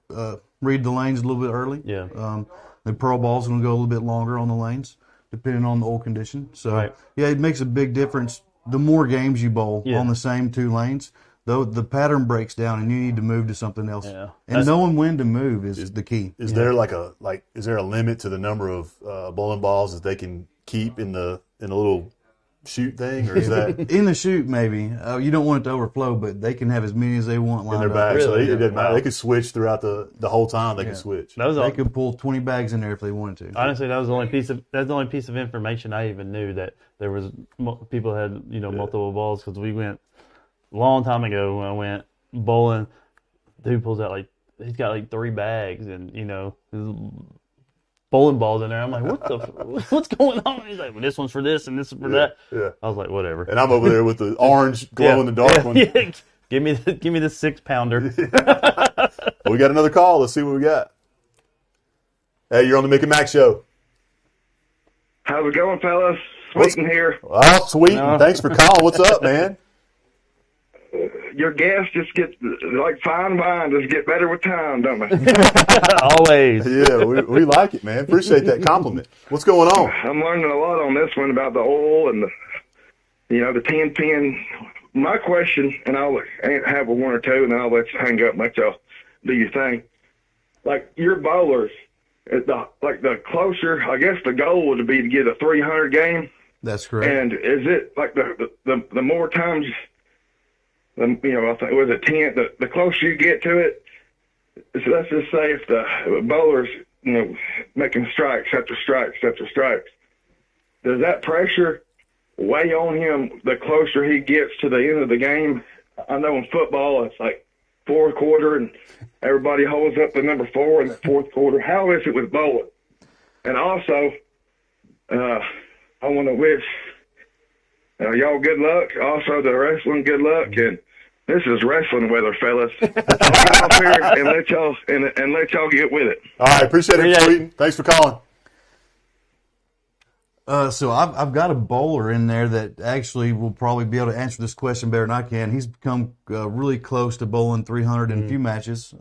Speaker 7: read the lanes a little bit early.
Speaker 3: Yeah.
Speaker 7: The pearl ball is going to go a little bit longer on the lanes, depending on the oil condition. So,
Speaker 3: right.
Speaker 7: Yeah, it makes a big difference. The more games you bowl on the same 2 lanes, though, the pattern breaks down and you need to move to something else.
Speaker 3: Yeah.
Speaker 7: And knowing when to move is the key.
Speaker 2: Is there is there a limit to the number of bowling balls that they can keep in a little shoot thing, or is that
Speaker 7: in the shoot? Maybe you don't want it to overflow, but they can have as many as they want lined
Speaker 2: in their bag.
Speaker 3: Really?
Speaker 2: So it doesn't matter. They can switch throughout the whole time. They can switch.
Speaker 7: They could pull 20 bags in there if they wanted to.
Speaker 3: Honestly, that's the only piece of information I even knew, that there was people had multiple balls, because we went a long time ago when I went bowling. Dude pulls out he's got 3 bags and bowling balls in there. I'm like, what's going on? He's like, well, this one's for this and this is for that.
Speaker 2: Yeah.
Speaker 3: I was like, whatever.
Speaker 2: And I'm over there with the orange glow in the dark one.
Speaker 3: Yeah. Give me the 6-pounder.
Speaker 2: We got another call. Let's see what we got. Hey, you're on the Mick and Mac Show.
Speaker 9: How's it going, fellas? Sweeten here.
Speaker 2: Oh, Sweeten. No. Thanks for calling. What's up, man?
Speaker 9: Your guests just get, like fine wine, just get better with time, don't they?
Speaker 3: Always.
Speaker 2: Yeah, we like it, man. Appreciate that compliment. What's going on?
Speaker 9: I'm learning a lot on this one about the oil and the 10 pin. My question, and I'll have a 1 or 2, and then I'll let you hang up and let y'all do your thing. Like your bowlers, the closer, I guess the goal would be to get a 300 game.
Speaker 7: That's correct.
Speaker 9: And is it like the more times? I think it was a 10. The closer you get to it, so let's just say if the bowler's making strikes after strikes after strikes, does that pressure weigh on him the closer he gets to the end of the game? I know in football it's like 4th quarter and everybody holds up the number 4 in the 4th quarter. How is it with bowling? And also, I want to wish y'all good luck. Also, the wrestling, good luck. And this is wrestling weather, fellas. I'll come up here and let y'all get with it.
Speaker 2: All right, appreciate it, Sweeten. Thanks for calling.
Speaker 7: So I've got a bowler in there that actually will probably be able to answer this question better than I can. He's become really close to bowling 300 in a few matches.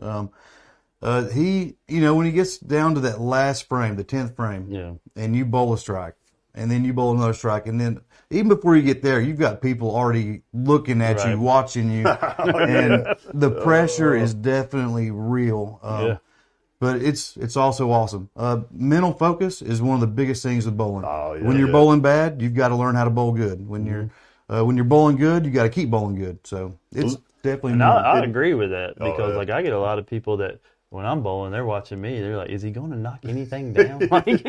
Speaker 7: He, when he gets down to that last frame, the 10th frame, and you bowl a strike, and then you bowl another strike, and then even before you get there, you've got people already looking at you, watching you, and the pressure is definitely real. But it's also awesome. Mental focus is one of the biggest things with bowling. When you're bowling bad, you've got to learn how to bowl good. When you're bowling good, you got to keep bowling good. So it's definitely.
Speaker 3: And I agree with that, because I get a lot of people that, when I'm bowling, they're watching me. They're like, "Is he going to knock anything down?"
Speaker 2: Why is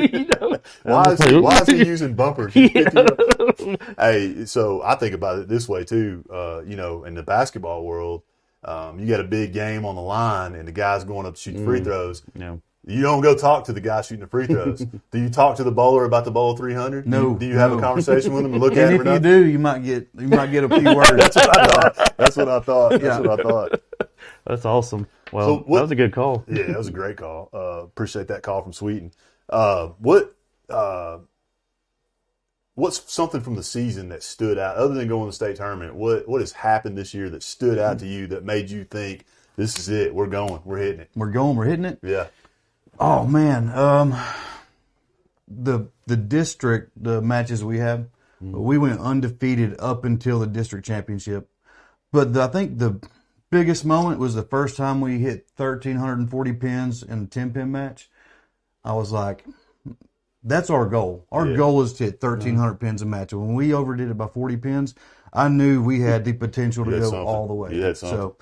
Speaker 2: he using bumpers? Hey, so I think about it this way too. In the basketball world, you got a big game on the line, and the guy's going up shooting free throws.
Speaker 3: Yeah.
Speaker 2: You don't go talk to the guy shooting the free throws. Do you talk to the bowler about the bowl 300?
Speaker 7: No.
Speaker 2: Do you have a conversation with him and look at him?
Speaker 7: And if you do, you might get a few words.
Speaker 2: That's what I thought.
Speaker 3: That's awesome. Well, that was a good call.
Speaker 2: Yeah, that was a great call. Appreciate that call from Sweeten. What's something from the season that stood out, other than going to the state tournament? What has happened this year that stood out to you that made you think, this is it, we're going, we're hitting it?
Speaker 7: We're hitting it?
Speaker 2: Yeah.
Speaker 7: Oh, man. the district, the matches we have, we went undefeated up until the district championship. But I think the biggest moment was the first time we hit 1,340 pins in a 10-pin match. I was like, that's our goal. Our goal is to hit 1,300 pins a match. And when we overdid it by 40 pins, I knew we had the potential to go all the way. So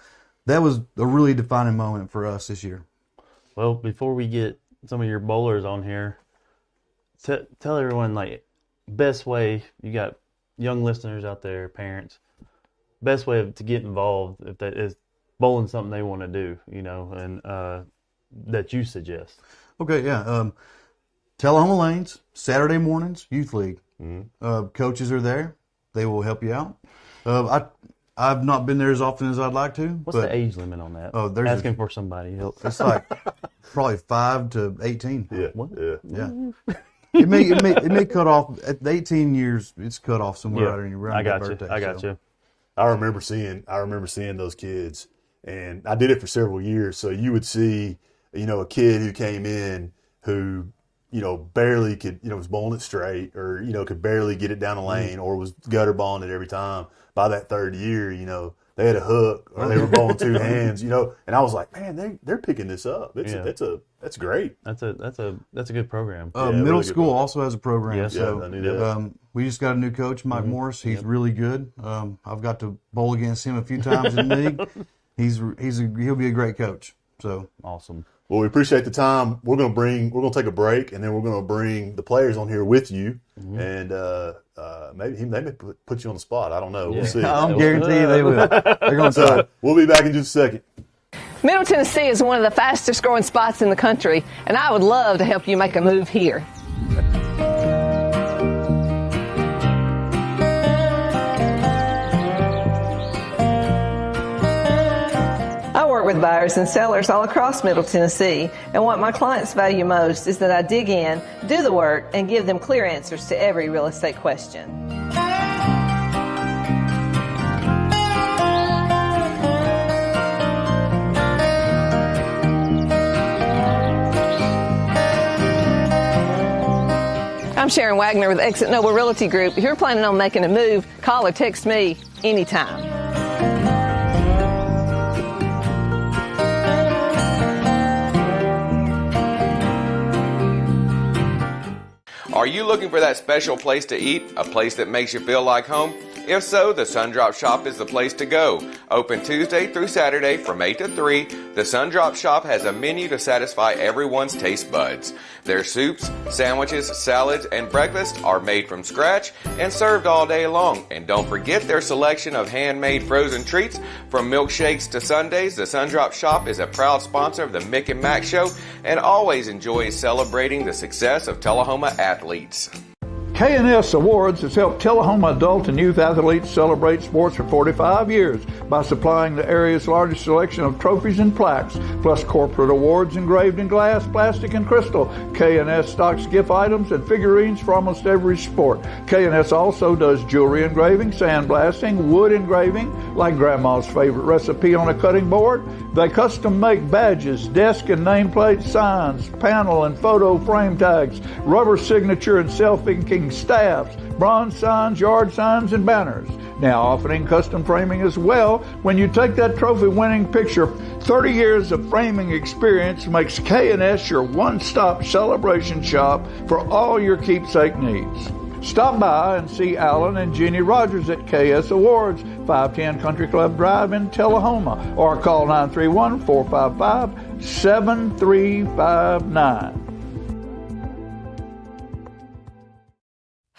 Speaker 7: that was a really defining moment for us this year.
Speaker 3: Well, before we get some of your bowlers on here, tell everyone, like, best way, you got young listeners out there, parents, best way to get involved if that is bowling something they want to do, you know, and that you suggest.
Speaker 7: Okay, yeah. Tullahoma Lanes, Saturday mornings, youth league. Coaches are there. They will help you out. I've not been there as often as I'd like to.
Speaker 3: What's the age limit on that?
Speaker 7: Oh, there's
Speaker 3: asking for somebody else.
Speaker 7: It's like probably 5 to 18.
Speaker 2: Yeah.
Speaker 3: What?
Speaker 2: Yeah.
Speaker 7: It may cut off at 18 years. It's cut off somewhere around your birthday.
Speaker 3: I got you.
Speaker 2: I remember seeing those kids, and I did it for several years. So you would see, you know, a kid who came in who, you know, barely could, you know, was bowling it straight, or, you know, could barely get it down the lane, or was gutter balling it every time. By that third year, you know, they had a hook, or they were bowling two hands, you know, and I was like, man, they're picking this up. That's great.
Speaker 3: That's a good program.
Speaker 7: Middle
Speaker 2: really
Speaker 7: school also has a program.
Speaker 3: Yes,
Speaker 7: so
Speaker 2: I knew that.
Speaker 7: we just got a new coach, Mike Morris. He's really good. I've got to bowl against him a few times in the league. He'll be a great coach. So
Speaker 3: awesome.
Speaker 2: Well, we appreciate the time. We're gonna take a break, and then we're gonna bring the players on here with you, and maybe they may put you on the spot. I don't know. We'll see.
Speaker 7: I'm guarantee you they will. They're going to
Speaker 2: So we'll be back in just a second.
Speaker 10: Middle Tennessee is one of the fastest growing spots in the country, and I would love to help you make a move here. I work with buyers and sellers all across Middle Tennessee, and what my clients value most is that I dig in, do the work, and give them clear answers to every real estate question. I'm Sharon Wagner with Exit Noble Realty Group. If you're planning on making a move, call or text me anytime.
Speaker 11: Are you looking for that special place to eat, a place that makes you feel like home? If so, the Sundrop Shop is the place to go. Open Tuesday through Saturday from 8 to 3, the Sundrop Shop has a menu to satisfy everyone's taste buds. Their soups, sandwiches, salads, and breakfast are made from scratch and served all day long. And don't forget their selection of handmade frozen treats. From milkshakes to sundaes, the Sundrop Shop is a proud sponsor of the Mick and Mac Show and always enjoys celebrating the success of Tullahoma athletes.
Speaker 1: K&S Awards has helped Tullahoma adult and youth athletes celebrate sports for 45 years by supplying the area's largest selection of trophies and plaques, plus corporate awards engraved in glass, plastic, and crystal. K&S stocks gift items and figurines for almost every sport. K&S also does jewelry engraving, sandblasting, wood engraving, like Grandma's favorite recipe on a cutting board. They custom make badges, desk and nameplate signs, panel and photo frame tags, rubber signature and self-inking staffs, bronze signs, yard signs, and banners. Now offering custom framing as well. When you take that trophy-winning picture, 30 years of framing experience makes K&S your one-stop celebration shop for all your keepsake needs. Stop by and see Alan and Jeannie Rogers at KS Awards, 510 Country Club Drive in Tullahoma, or call 931-455-7359.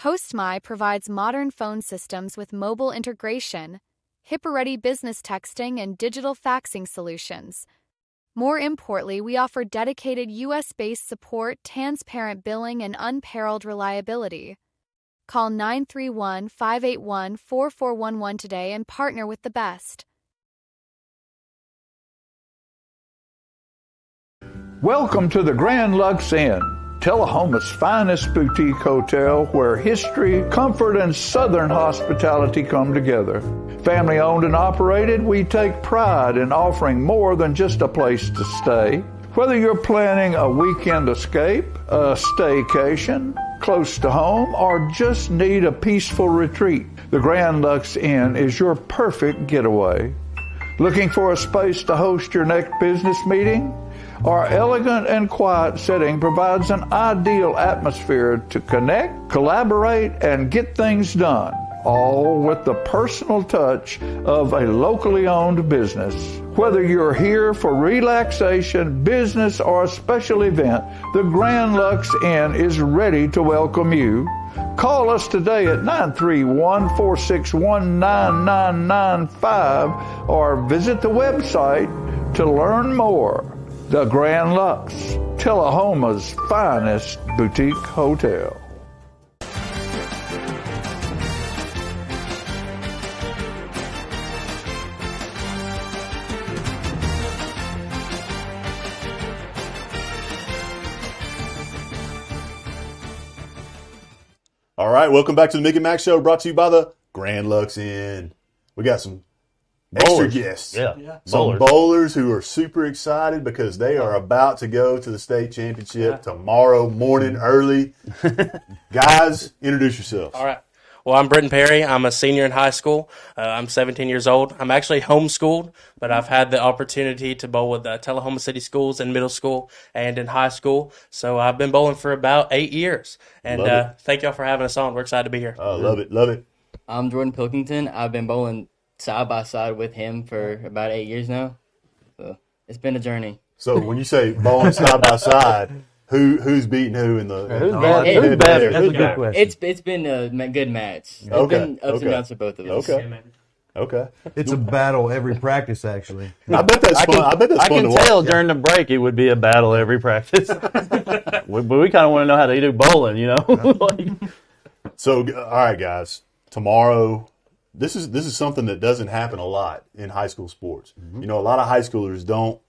Speaker 12: HostMy provides modern phone systems with mobile integration, HIPAA-ready business texting, and digital faxing solutions. More importantly, we offer dedicated U.S.-based support, transparent billing, and unparalleled reliability. Call 931-581-4411 today and partner with the best.
Speaker 1: Welcome to the Grand Lux Inn, Tullahoma's finest boutique hotel where history, comfort, and southern hospitality come together. Family owned and operated, we take pride in offering more than just a place to stay. Whether you're planning a weekend escape, a staycation, close to home, or just need a peaceful retreat, the Grand Lux Inn is your perfect getaway. Looking for a space to host your next business meeting? Our elegant and quiet setting provides an ideal atmosphere to connect, collaborate, and get things done, all with the personal touch of a locally owned business. Whether you're here for relaxation, business, or a special event, the Grand Lux Inn is ready to welcome you. Call us today at 931-461-9995 or visit the website to learn more. The Grand Lux, Tullahoma's finest boutique hotel.
Speaker 2: All right, welcome back to the Mick and Mac Show, brought to you by the Grand Lux Inn. We got some extra guests. Some bowlers who are super excited because they are about to go to the state championship tomorrow morning early. Guys, introduce yourselves.
Speaker 13: All right. Well, I'm Britton Perry. I'm a senior in high school. I'm 17 years old. I'm actually homeschooled, but I've had the opportunity to bowl with Tullahoma City Schools in middle school and in high school. So I've been bowling for about 8 years. And thank y'all for having us on. We're excited to be here.
Speaker 2: Love it. Love it.
Speaker 14: I'm Jordan Pilkington. I've been bowling side by side with him for about 8 years now. So it's been a journey.
Speaker 2: So when you say bowling side by side, who's beating who in the
Speaker 3: who's better? That's a good question.
Speaker 14: It's been a good match. It's been ups and downs for both of us.
Speaker 2: Okay.
Speaker 7: It's a battle every practice, actually.
Speaker 2: I bet that's fun. I bet that's fun to watch.
Speaker 3: I can tell during the break it would be a battle every practice. But we kind of want to know how they do bowling, you know.
Speaker 2: So, all right, guys. Tomorrow, this is something that doesn't happen a lot in high school sports. Mm-hmm. You know, a lot of high schoolers don't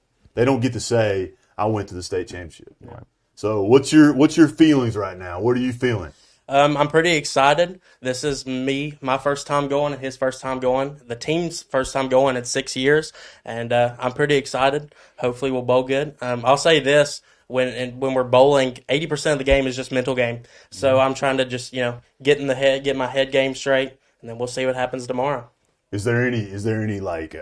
Speaker 2: get to say, "I went to the state championship." Right. So, what's your feelings right now? What are you feeling?
Speaker 13: I'm pretty excited. This is my first time going, and his first time going. The team's first time going in 6 years, and I'm pretty excited. Hopefully, we'll bowl good. I'll say this: when we're bowling, 80% of the game is just mental game. So I'm trying to just get my head game straight, and then we'll see what happens tomorrow.
Speaker 2: Is there any like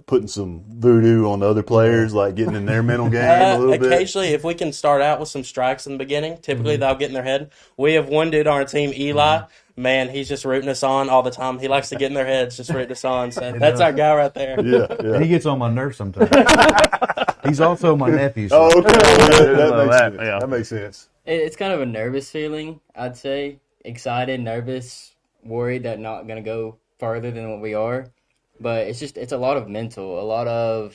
Speaker 2: putting some voodoo on the other players, like getting in their mental game a little bit?
Speaker 13: Occasionally, if we can start out with some strikes in the beginning, typically they'll get in their head. We have one dude on our team, Eli. Man, he's just rooting us on all the time. He likes to get in their heads, just rooting us on. So that's our guy right there.
Speaker 2: Yeah.
Speaker 7: And he gets on my nerves sometimes. He's also my nephew. So.
Speaker 2: Oh, okay. That makes sense.
Speaker 14: It's kind of a nervous feeling, I'd say. Excited, nervous, worried that not going to go farther than what we are. But it's a lot of mental, a lot of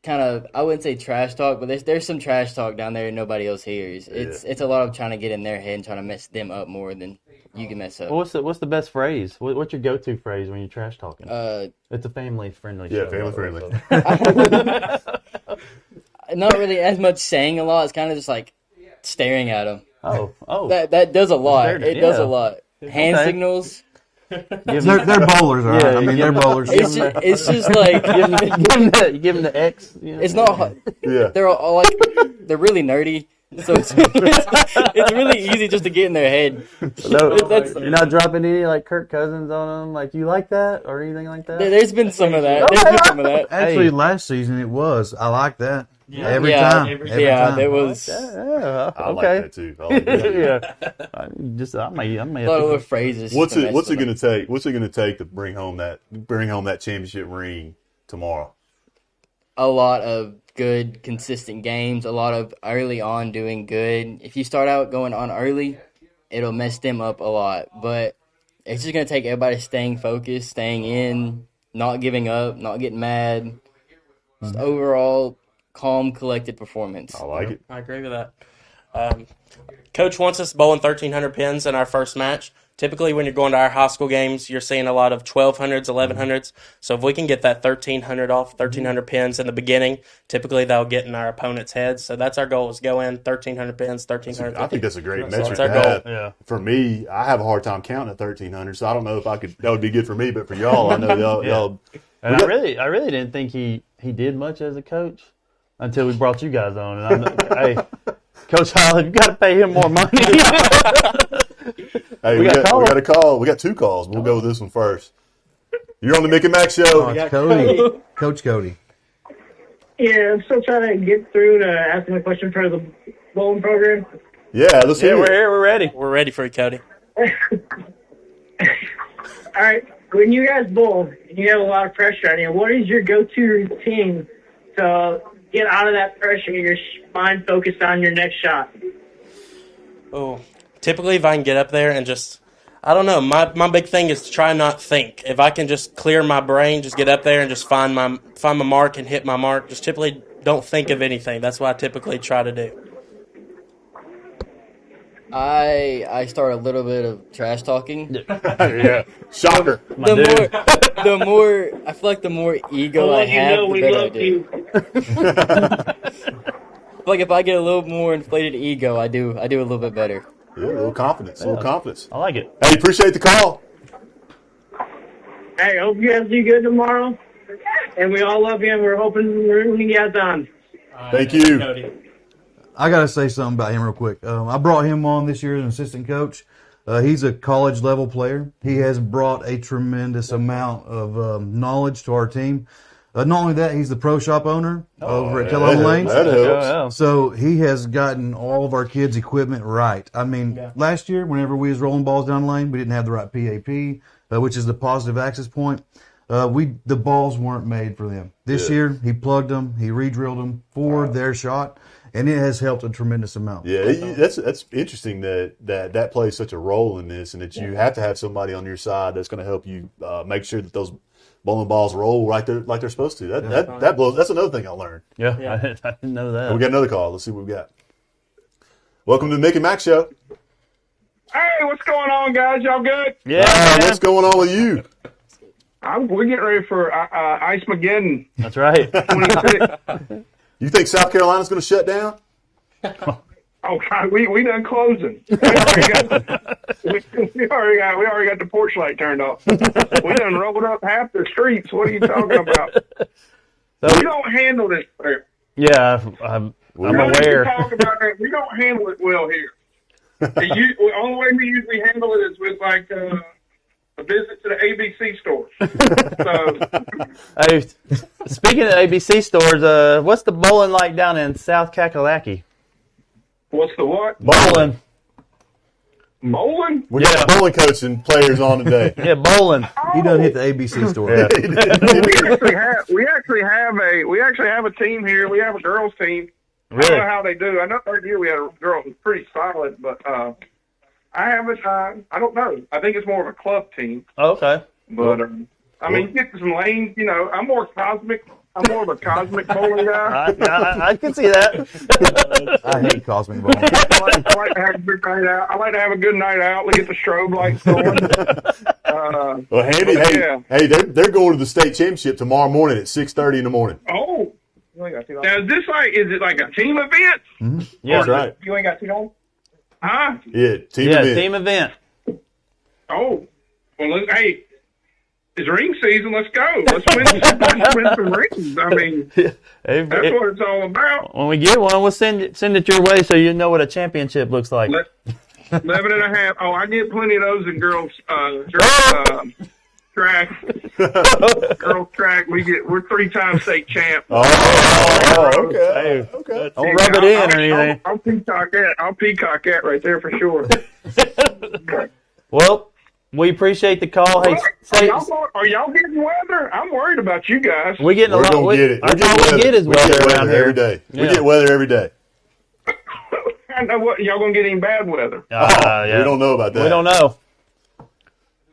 Speaker 14: kind of, I wouldn't say trash talk, but there's some trash talk down there nobody else hears. It's a lot of trying to get in their head and trying to mess them up more than you can mess up.
Speaker 3: What's the best phrase? What's your go-to phrase when you're trash talking? It's a family-friendly show.
Speaker 2: Yeah, family-friendly.
Speaker 14: Not really as much saying a lot. It's kind of just like staring at them.
Speaker 3: Oh.
Speaker 14: That does a lot. It does a lot. Hand signals.
Speaker 7: They're bowlers, right? I mean, they're bowlers.
Speaker 14: It's just like
Speaker 3: give them the X.
Speaker 14: It's not.
Speaker 2: Yeah.
Speaker 14: They're all like they're really nerdy, so it's really easy just to get in their head.
Speaker 3: You're not dropping any like Kirk Cousins on them, like you like that or anything like that.
Speaker 14: There's been some of that.
Speaker 7: Actually, last season it was. I like that. Yeah. Every time.
Speaker 14: Every time. It was.
Speaker 2: I like that too. I like that.
Speaker 3: I may
Speaker 14: a lot of the phrases.
Speaker 2: What's it going to take? What's it going to take to bring home that championship ring tomorrow?
Speaker 14: A lot of good, consistent games. A lot of early on doing good. If you start out going on early, it'll mess them up a lot. But it's just going to take everybody staying focused, staying in, not giving up, not getting mad. Just overall calm, collected performance.
Speaker 2: I like it.
Speaker 13: I agree with that. Coach wants us bowling 1,300 pins in our first match. Typically, when you're going to our high school games, you're seeing a lot of 1,200s, 1,100s. So if we can get that 1,300 off, 1,300 pins in the beginning, typically they'll get in our opponent's heads. So that's our goal, is go in 1,300 pins, 1,300.
Speaker 2: I think that's a great metric to have. Yeah. For me, I have a hard time counting at 1,300, so I don't know if I could. That would be good for me, but for y'all, I know y'all.
Speaker 3: And I really didn't think he did much as a coach. until we brought you guys on. And hey, Coach Holland, you got to pay him more money.
Speaker 2: Hey, we got a call. We got 2 calls. We'll go with this one first. You're on the Mick and Mac Show.
Speaker 7: Oh, it's Cody. Coach Cody.
Speaker 15: Yeah, I'm still trying to get through to asking a question for the bowling program.
Speaker 2: Yeah, let's hear it.
Speaker 3: We're here. We're ready.
Speaker 13: We're ready for you, Cody.
Speaker 15: All right, when you guys bowl and you have a lot of pressure on you, what is your go-to routine to get out of that pressure and your mind focused on your next shot?
Speaker 13: Oh, typically if I can get up there and just, I don't know, my big thing is to try not think. If I can just clear my brain, just get up there and just find my mark and hit my mark. Just typically don't think of anything. That's what I typically try to do.
Speaker 14: I start a little bit of trash talking.
Speaker 2: Yeah, shocker.
Speaker 14: The more I feel like the more ego I have, the better I do. Like if I get a little more inflated ego, I do a little bit better.
Speaker 2: Yeah, a little confidence.
Speaker 3: I like it.
Speaker 2: Hey, appreciate the call.
Speaker 15: Hey, hope you guys do good tomorrow. And we all love you, and we're rooting you guys on.
Speaker 2: Thank you.
Speaker 13: Cody.
Speaker 7: I got to say something about him real quick. I brought him on this year as an assistant coach. He's a college-level player. He has brought a tremendous amount of knowledge to our team. Not only that, he's the pro shop owner over at Tullahoma Lanes.
Speaker 2: That helps.
Speaker 7: So he has gotten all of our kids' equipment right. I mean, last year, whenever we was rolling balls down the lane, we didn't have the right PAP, which is the positive access point. The balls weren't made for them. This year, he plugged them, he re-drilled them for their shot, and it has helped a tremendous amount.
Speaker 2: Yeah, that's interesting that plays such a role in this, and that you have to have somebody on your side that's going to help you make sure that those bowling balls roll like they're supposed to. That blows. That's another thing I learned.
Speaker 3: Yeah. I didn't know that.
Speaker 2: We got another call. Let's see what we got. Welcome to the Mick and Mac Show.
Speaker 9: Hey, what's going on, guys? Y'all good?
Speaker 3: Yeah.
Speaker 2: What's going on with you?
Speaker 9: We're getting ready for Ice Mageddon.
Speaker 3: That's right.
Speaker 9: 26.
Speaker 2: You think South Carolina's going to shut down?
Speaker 9: Oh God, we done closing. We already got the porch light turned off. We done rolled up half the streets. What are you talking about? We don't handle this.
Speaker 3: Yeah, I'm aware.
Speaker 9: Talk about that. We don't handle it well here. The only way we usually handle it is with like a visit to the ABC store.
Speaker 3: Hey, speaking of ABC stores, what's the bowling like down in South Kakalaki?
Speaker 9: What's the what?
Speaker 2: Bowling.
Speaker 9: Bowling?
Speaker 2: We got bowling coaching players on today.
Speaker 3: Yeah, bowling.
Speaker 7: He done hit the ABC store.
Speaker 2: Yeah.
Speaker 9: we actually have a team here. We have a girls team.
Speaker 3: Really?
Speaker 9: I don't know how they do. I know third year we had a girl who was pretty solid, but I haven't. I don't know. I think it's more of a club team.
Speaker 3: Oh, okay.
Speaker 9: But I mean, get some lanes. You know, I'm more cosmic. I'm more of a cosmic bowling guy.
Speaker 3: I can see that.
Speaker 7: I hate cosmic bowling.
Speaker 9: I like to have a good night out. I like to have a good night out. Look at the strobe lights going.
Speaker 2: Well, Handy, hey, they're going to the state championship tomorrow morning at 6:30 in the morning.
Speaker 9: Oh, now is it like a team event?
Speaker 2: Mm-hmm. Yeah, that's right.
Speaker 9: You ain't got two on? Huh?
Speaker 2: Yeah, team event.
Speaker 3: Team event.
Speaker 9: Oh, well, look, hey. It's ring season. Let's go. Let's win some rings. I mean, that's what it's all about.
Speaker 3: When we get one, we'll send it your way so you know what a championship looks like.
Speaker 9: 11.5. Oh, I get plenty of those in girls track. Girls track. We're 3-time state champ.
Speaker 2: Oh, okay.
Speaker 3: Hey,
Speaker 2: okay.
Speaker 3: Don't rub it in or anything.
Speaker 9: I'll peacock that right there for sure.
Speaker 3: Well. We appreciate the call. Hey,
Speaker 9: are y'all getting weather? I'm worried about you guys.
Speaker 3: We're getting a lot.
Speaker 2: We're get it.
Speaker 3: That's all we get is weather around here
Speaker 2: every day.
Speaker 3: Yeah.
Speaker 2: We get weather every day.
Speaker 9: I know what y'all gonna get any bad weather.
Speaker 3: Yeah.
Speaker 2: We don't know about that.
Speaker 3: We don't know.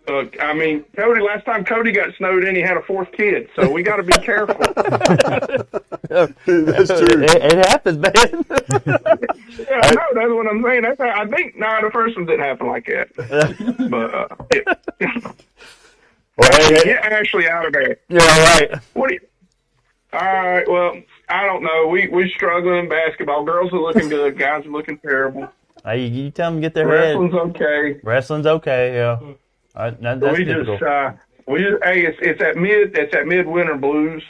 Speaker 9: Look, I mean, last time Cody got snowed in, he had a 4th kid, so we got to be careful.
Speaker 2: That's true.
Speaker 3: It happens, man.
Speaker 9: Yeah, I know. That's what I'm saying. I think the first one didn't happen like that. But get Ashley out of there.
Speaker 3: Yeah, right.
Speaker 9: All right. Well, I don't know. We're struggling in basketball. Girls are looking good. Guys are looking terrible.
Speaker 3: Hey, you tell them to get their
Speaker 9: Wrestling's
Speaker 3: head.
Speaker 9: okay.
Speaker 3: Wrestling's okay. Yeah. That's typical.
Speaker 9: It's that midwinter blues.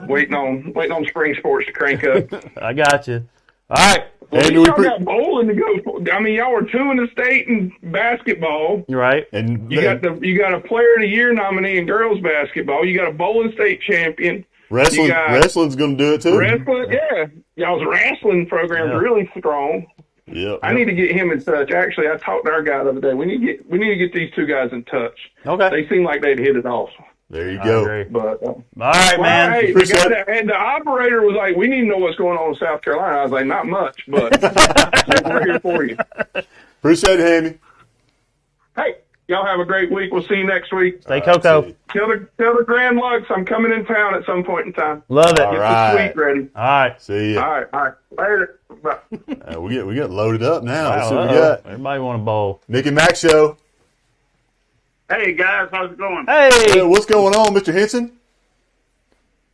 Speaker 9: waiting on spring sports to crank up.
Speaker 3: I got you. All right.
Speaker 9: Well, y'all got bowling to go for. I mean, y'all were 2 in the state in basketball.
Speaker 3: Right.
Speaker 2: And
Speaker 9: you got a player of the year nominee in girls basketball. You got a bowling state champion.
Speaker 2: Wrestling's going to do it too.
Speaker 9: Wrestling, yeah. Y'all's wrestling program's really strong.
Speaker 2: Yep.
Speaker 9: I need to get him in touch. Actually, I talked to our guy the other day. We need to get these 2 guys in touch.
Speaker 3: Okay.
Speaker 9: They seem like they'd hit it off.
Speaker 2: There you go.
Speaker 9: But
Speaker 3: all right, man.
Speaker 9: Hey, and the operator was like, "We need to know what's going on in South Carolina." I was like, "Not much, but we're here for you."
Speaker 2: Appreciate it, Hammy.
Speaker 9: Hey, y'all have a great week. We'll see you next week.
Speaker 3: Stay Coco.
Speaker 9: Tell the Grand Lux I'm coming in town at some point in time.
Speaker 3: Love it.
Speaker 9: Get the suite ready.
Speaker 3: All right.
Speaker 2: See ya.
Speaker 9: All right. Later. Bye.
Speaker 2: We get loaded up now. Let's see what we
Speaker 3: Uh-oh.
Speaker 2: got.
Speaker 3: Everybody want to bowl.
Speaker 2: Mick and Mac Show.
Speaker 16: Hey guys, how's it going?
Speaker 3: Hey,
Speaker 2: what's going on, Mr. Henson?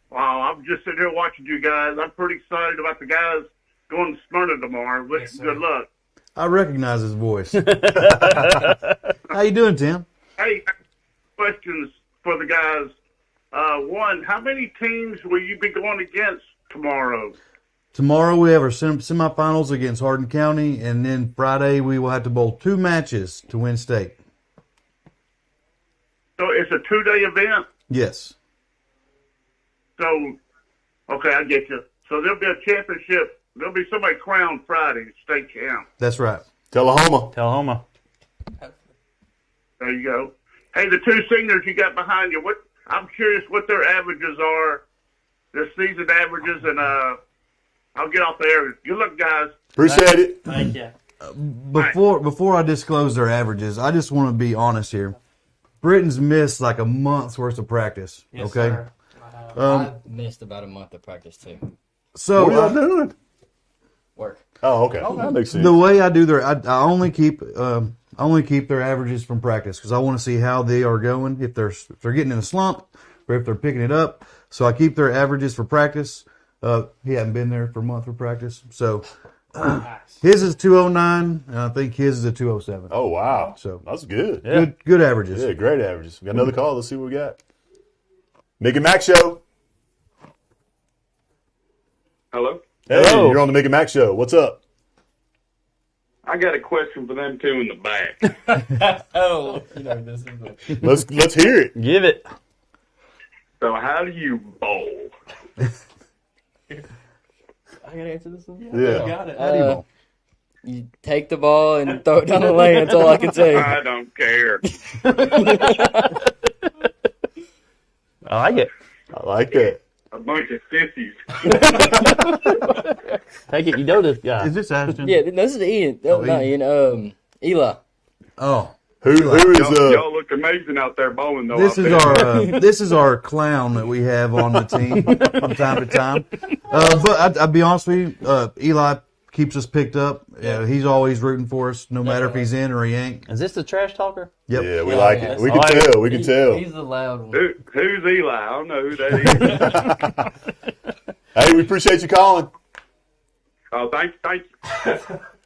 Speaker 16: Wow, I'm just sitting here watching you guys. I'm pretty excited about the guys going to Smyrna tomorrow. Wish them good luck.
Speaker 7: I recognize his voice. How you doing, Tim?
Speaker 16: Hey, questions for the guys. One, how many teams will you be going against tomorrow?
Speaker 7: Tomorrow we have our semifinals against Hardin County, and then Friday we will have to bowl 2 matches to win state.
Speaker 16: So it's a 2-day event?
Speaker 7: Yes.
Speaker 16: So, okay, I get you. So there'll be a championship. There'll be somebody crowned Friday, state champ.
Speaker 7: That's right.
Speaker 2: Tullahoma.
Speaker 16: There you go. Hey, the 2 seniors you got behind you, I'm curious what their averages are, their season averages, and I'll get off the air. Good luck, guys.
Speaker 2: Appreciate it.
Speaker 14: Thank you.
Speaker 7: Before I disclose their averages, I just want to be honest here. Britain's missed like a month's worth of practice.
Speaker 14: Yes,
Speaker 7: okay.
Speaker 14: sir. I missed about a month of practice too.
Speaker 7: So
Speaker 2: what are y'all doing?
Speaker 14: Work.
Speaker 2: Oh, okay. Oh, that makes sense.
Speaker 7: The way I do I only keep their averages from practice because I want to see how they are going, if they're getting in a slump or if they're picking it up. So I keep their averages for practice. He hadn't been there for a month for practice, so his is 209, and I think his is a 207.
Speaker 2: Oh wow!
Speaker 7: So
Speaker 2: that's good.
Speaker 7: Yeah. Good averages.
Speaker 2: Yeah, great averages. We got another call. Let's see what we got. Mick and Mac Show.
Speaker 9: Hello.
Speaker 2: Hey, you're on the Mick and Mac Show. What's up?
Speaker 9: I got a question for them 2 in the back.
Speaker 14: Oh, this is
Speaker 2: Let's hear it.
Speaker 3: Give it.
Speaker 9: So how do you bowl?
Speaker 14: I gotta answer this one.
Speaker 2: Yeah.
Speaker 14: You got it. How do you bowl? You take the ball and throw it down the lane. That's all I can say.
Speaker 9: I don't care.
Speaker 3: I like it.
Speaker 2: I like that.
Speaker 9: A bunch of sissies.
Speaker 3: Take it. You know this guy.
Speaker 7: Is this Ashton?
Speaker 14: Yeah, this is Ian. No, not Ian. Eli.
Speaker 7: Oh.
Speaker 2: Who is
Speaker 9: y'all look amazing out there bowling though.
Speaker 7: This is our clown that we have on the team from time to time. But I'll be honest with you, Eli keeps us picked up. He's always rooting for us, no matter if he's in or he ain't.
Speaker 3: Is this the trash talker?
Speaker 7: Yep.
Speaker 2: Yeah, we like it. We can tell. We can tell.
Speaker 14: He's the loud one.
Speaker 9: Who's Eli? I don't know who that is.
Speaker 2: Hey, we appreciate you calling.
Speaker 9: Oh, thank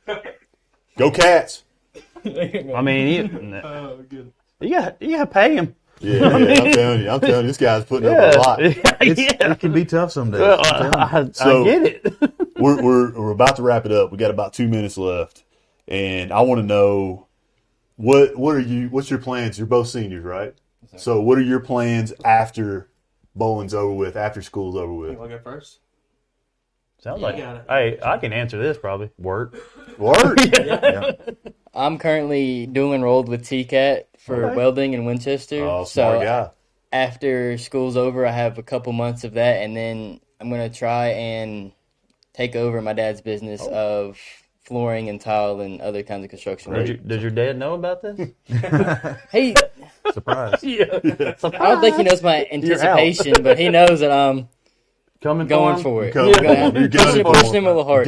Speaker 9: you.
Speaker 2: Go Cats.
Speaker 3: I mean, you got to pay him.
Speaker 2: Yeah, I'm telling you, this guy's putting up a lot.
Speaker 7: It can be tough some days.
Speaker 3: I get it.
Speaker 2: we're about to wrap it up. We got about 2 minutes left, and I want to know what's your plans? You're both seniors, right? So what are your plans after bowling's over with? After school's over with?
Speaker 14: You want to go first?
Speaker 3: Sounds like it. Hey, I can answer this probably. Work.
Speaker 14: Yeah. I'm currently dual enrolled with TCAT for welding in Winchester.
Speaker 2: Oh, smart guy.
Speaker 14: After school's over, I have a couple months of that, and then I'm going to try and take over my dad's business of flooring and tile and other kinds of construction.
Speaker 3: Does your dad know about this?
Speaker 14: Hey,
Speaker 7: surprise!
Speaker 14: I don't think he knows my anticipation, but he knows that I'm going for it.
Speaker 2: You're
Speaker 14: pushing him a little hard.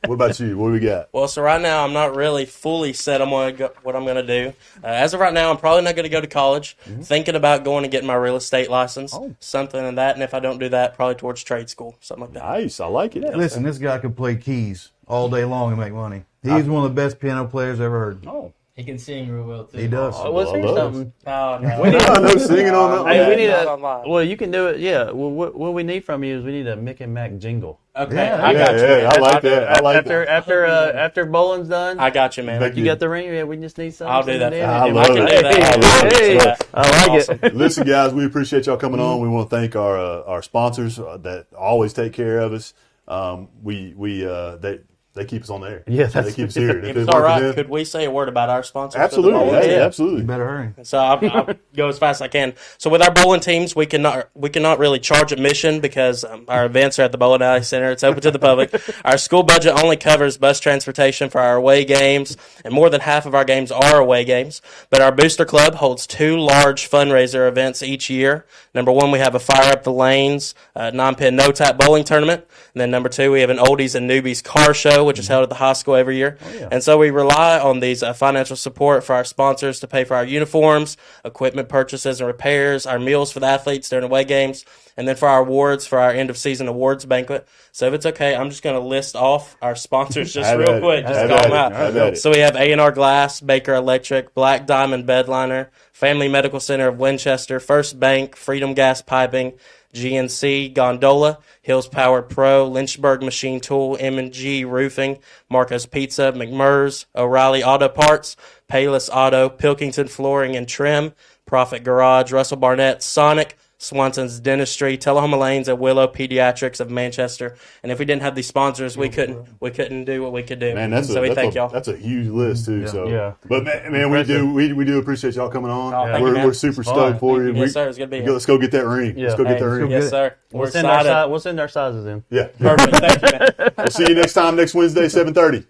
Speaker 2: What about you? What do we got?
Speaker 13: Well, so right now I'm not really fully set on what I'm going to do. As of right now, I'm probably not going to go to college. Thinking about going and getting my real estate license, something like that. And if I don't do that, probably towards trade school, something like that.
Speaker 2: Nice, I like it.
Speaker 7: Listen, this guy could play keys all day long and make money. He's one of the best piano players I ever heard.
Speaker 2: Oh,
Speaker 14: He can sing real well too.
Speaker 7: He does.
Speaker 3: Oh, let's hear something.
Speaker 13: Oh, no.
Speaker 3: We need
Speaker 2: no singing on that.
Speaker 3: Hey, we need
Speaker 13: Not online.
Speaker 3: well, you can do it. Yeah. Well, what we need from you is we need a Mick and Mac jingle.
Speaker 13: Okay,
Speaker 7: Yeah.
Speaker 13: I got you.
Speaker 2: Yeah,
Speaker 13: man.
Speaker 2: I like that. I like that.
Speaker 3: After bowling's done,
Speaker 13: I got you, man.
Speaker 3: you got the ring. Yeah, we just need something.
Speaker 13: I'll do that.
Speaker 3: something
Speaker 2: I
Speaker 3: in.
Speaker 2: love
Speaker 13: I can
Speaker 2: it.
Speaker 13: do that.
Speaker 2: I love it.
Speaker 3: Hey,
Speaker 2: So,
Speaker 3: I like
Speaker 13: awesome.
Speaker 3: it.
Speaker 2: Listen, guys, we appreciate y'all coming on. We want to thank our sponsors that always take care of us. They keep us on the air.
Speaker 3: Yeah,
Speaker 2: so they keep us here.
Speaker 13: If it's all right, could we say a word about our sponsors?
Speaker 2: Absolutely,
Speaker 13: Yeah.
Speaker 2: absolutely.
Speaker 7: You better hurry.
Speaker 13: So I'll go as fast as I can. So with our bowling teams, we cannot really charge admission because our events are at the Bowling Alley Center. It's open to the public. Our school budget only covers bus transportation for our away games, and more than half of our games are away games. But our Booster Club holds 2 large fundraiser events each year. Number 1, we have a Fire Up the Lanes non-pin no-tap bowling tournament. And then number 2, we have an Oldies and Newbies car show, which is held at the high school every year.
Speaker 3: Oh, yeah.
Speaker 13: And so we rely on these financial support for our sponsors to pay for our uniforms, equipment purchases and repairs, our meals for the athletes during away games, and then for our awards for our end-of-season awards banquet. So if it's okay, I'm just going to list off our sponsors just real quick. Just call them out. So we have A&R Glass, Baker Electric, Black Diamond Bedliner, Family Medical Center of Winchester, First Bank, Freedom Gas Piping, GNC, Gondola, Hills Power Pro, Lynchburg Machine Tool, M&G Roofing, Marco's Pizza, McMurr's, O'Reilly Auto Parts, Payless Auto, Pilkington Flooring and Trim, Profit Garage, Russell Barnett, Sonic, Swanson's Dentistry, Tullahoma Lanes, and Willow Pediatrics of Manchester. And if we didn't have these sponsors, we couldn't do what we could do.
Speaker 2: Man, thank y'all. That's a huge list too.
Speaker 3: Yeah.
Speaker 2: So,
Speaker 3: Yeah.
Speaker 2: But man, we do appreciate y'all coming on.
Speaker 13: Thank you, man.
Speaker 2: We're super stoked for you.
Speaker 13: Yes, sir. It's good to be here.
Speaker 2: Let's go get that ring.
Speaker 3: Yeah.
Speaker 2: Let's go get that ring.
Speaker 13: Yes, sir. We're
Speaker 3: We'll send our
Speaker 13: excited.
Speaker 3: we'll send our sizes in.
Speaker 2: Yeah.
Speaker 13: Perfect. Thank you, man.
Speaker 2: We'll see you next time, next Wednesday, 7:30.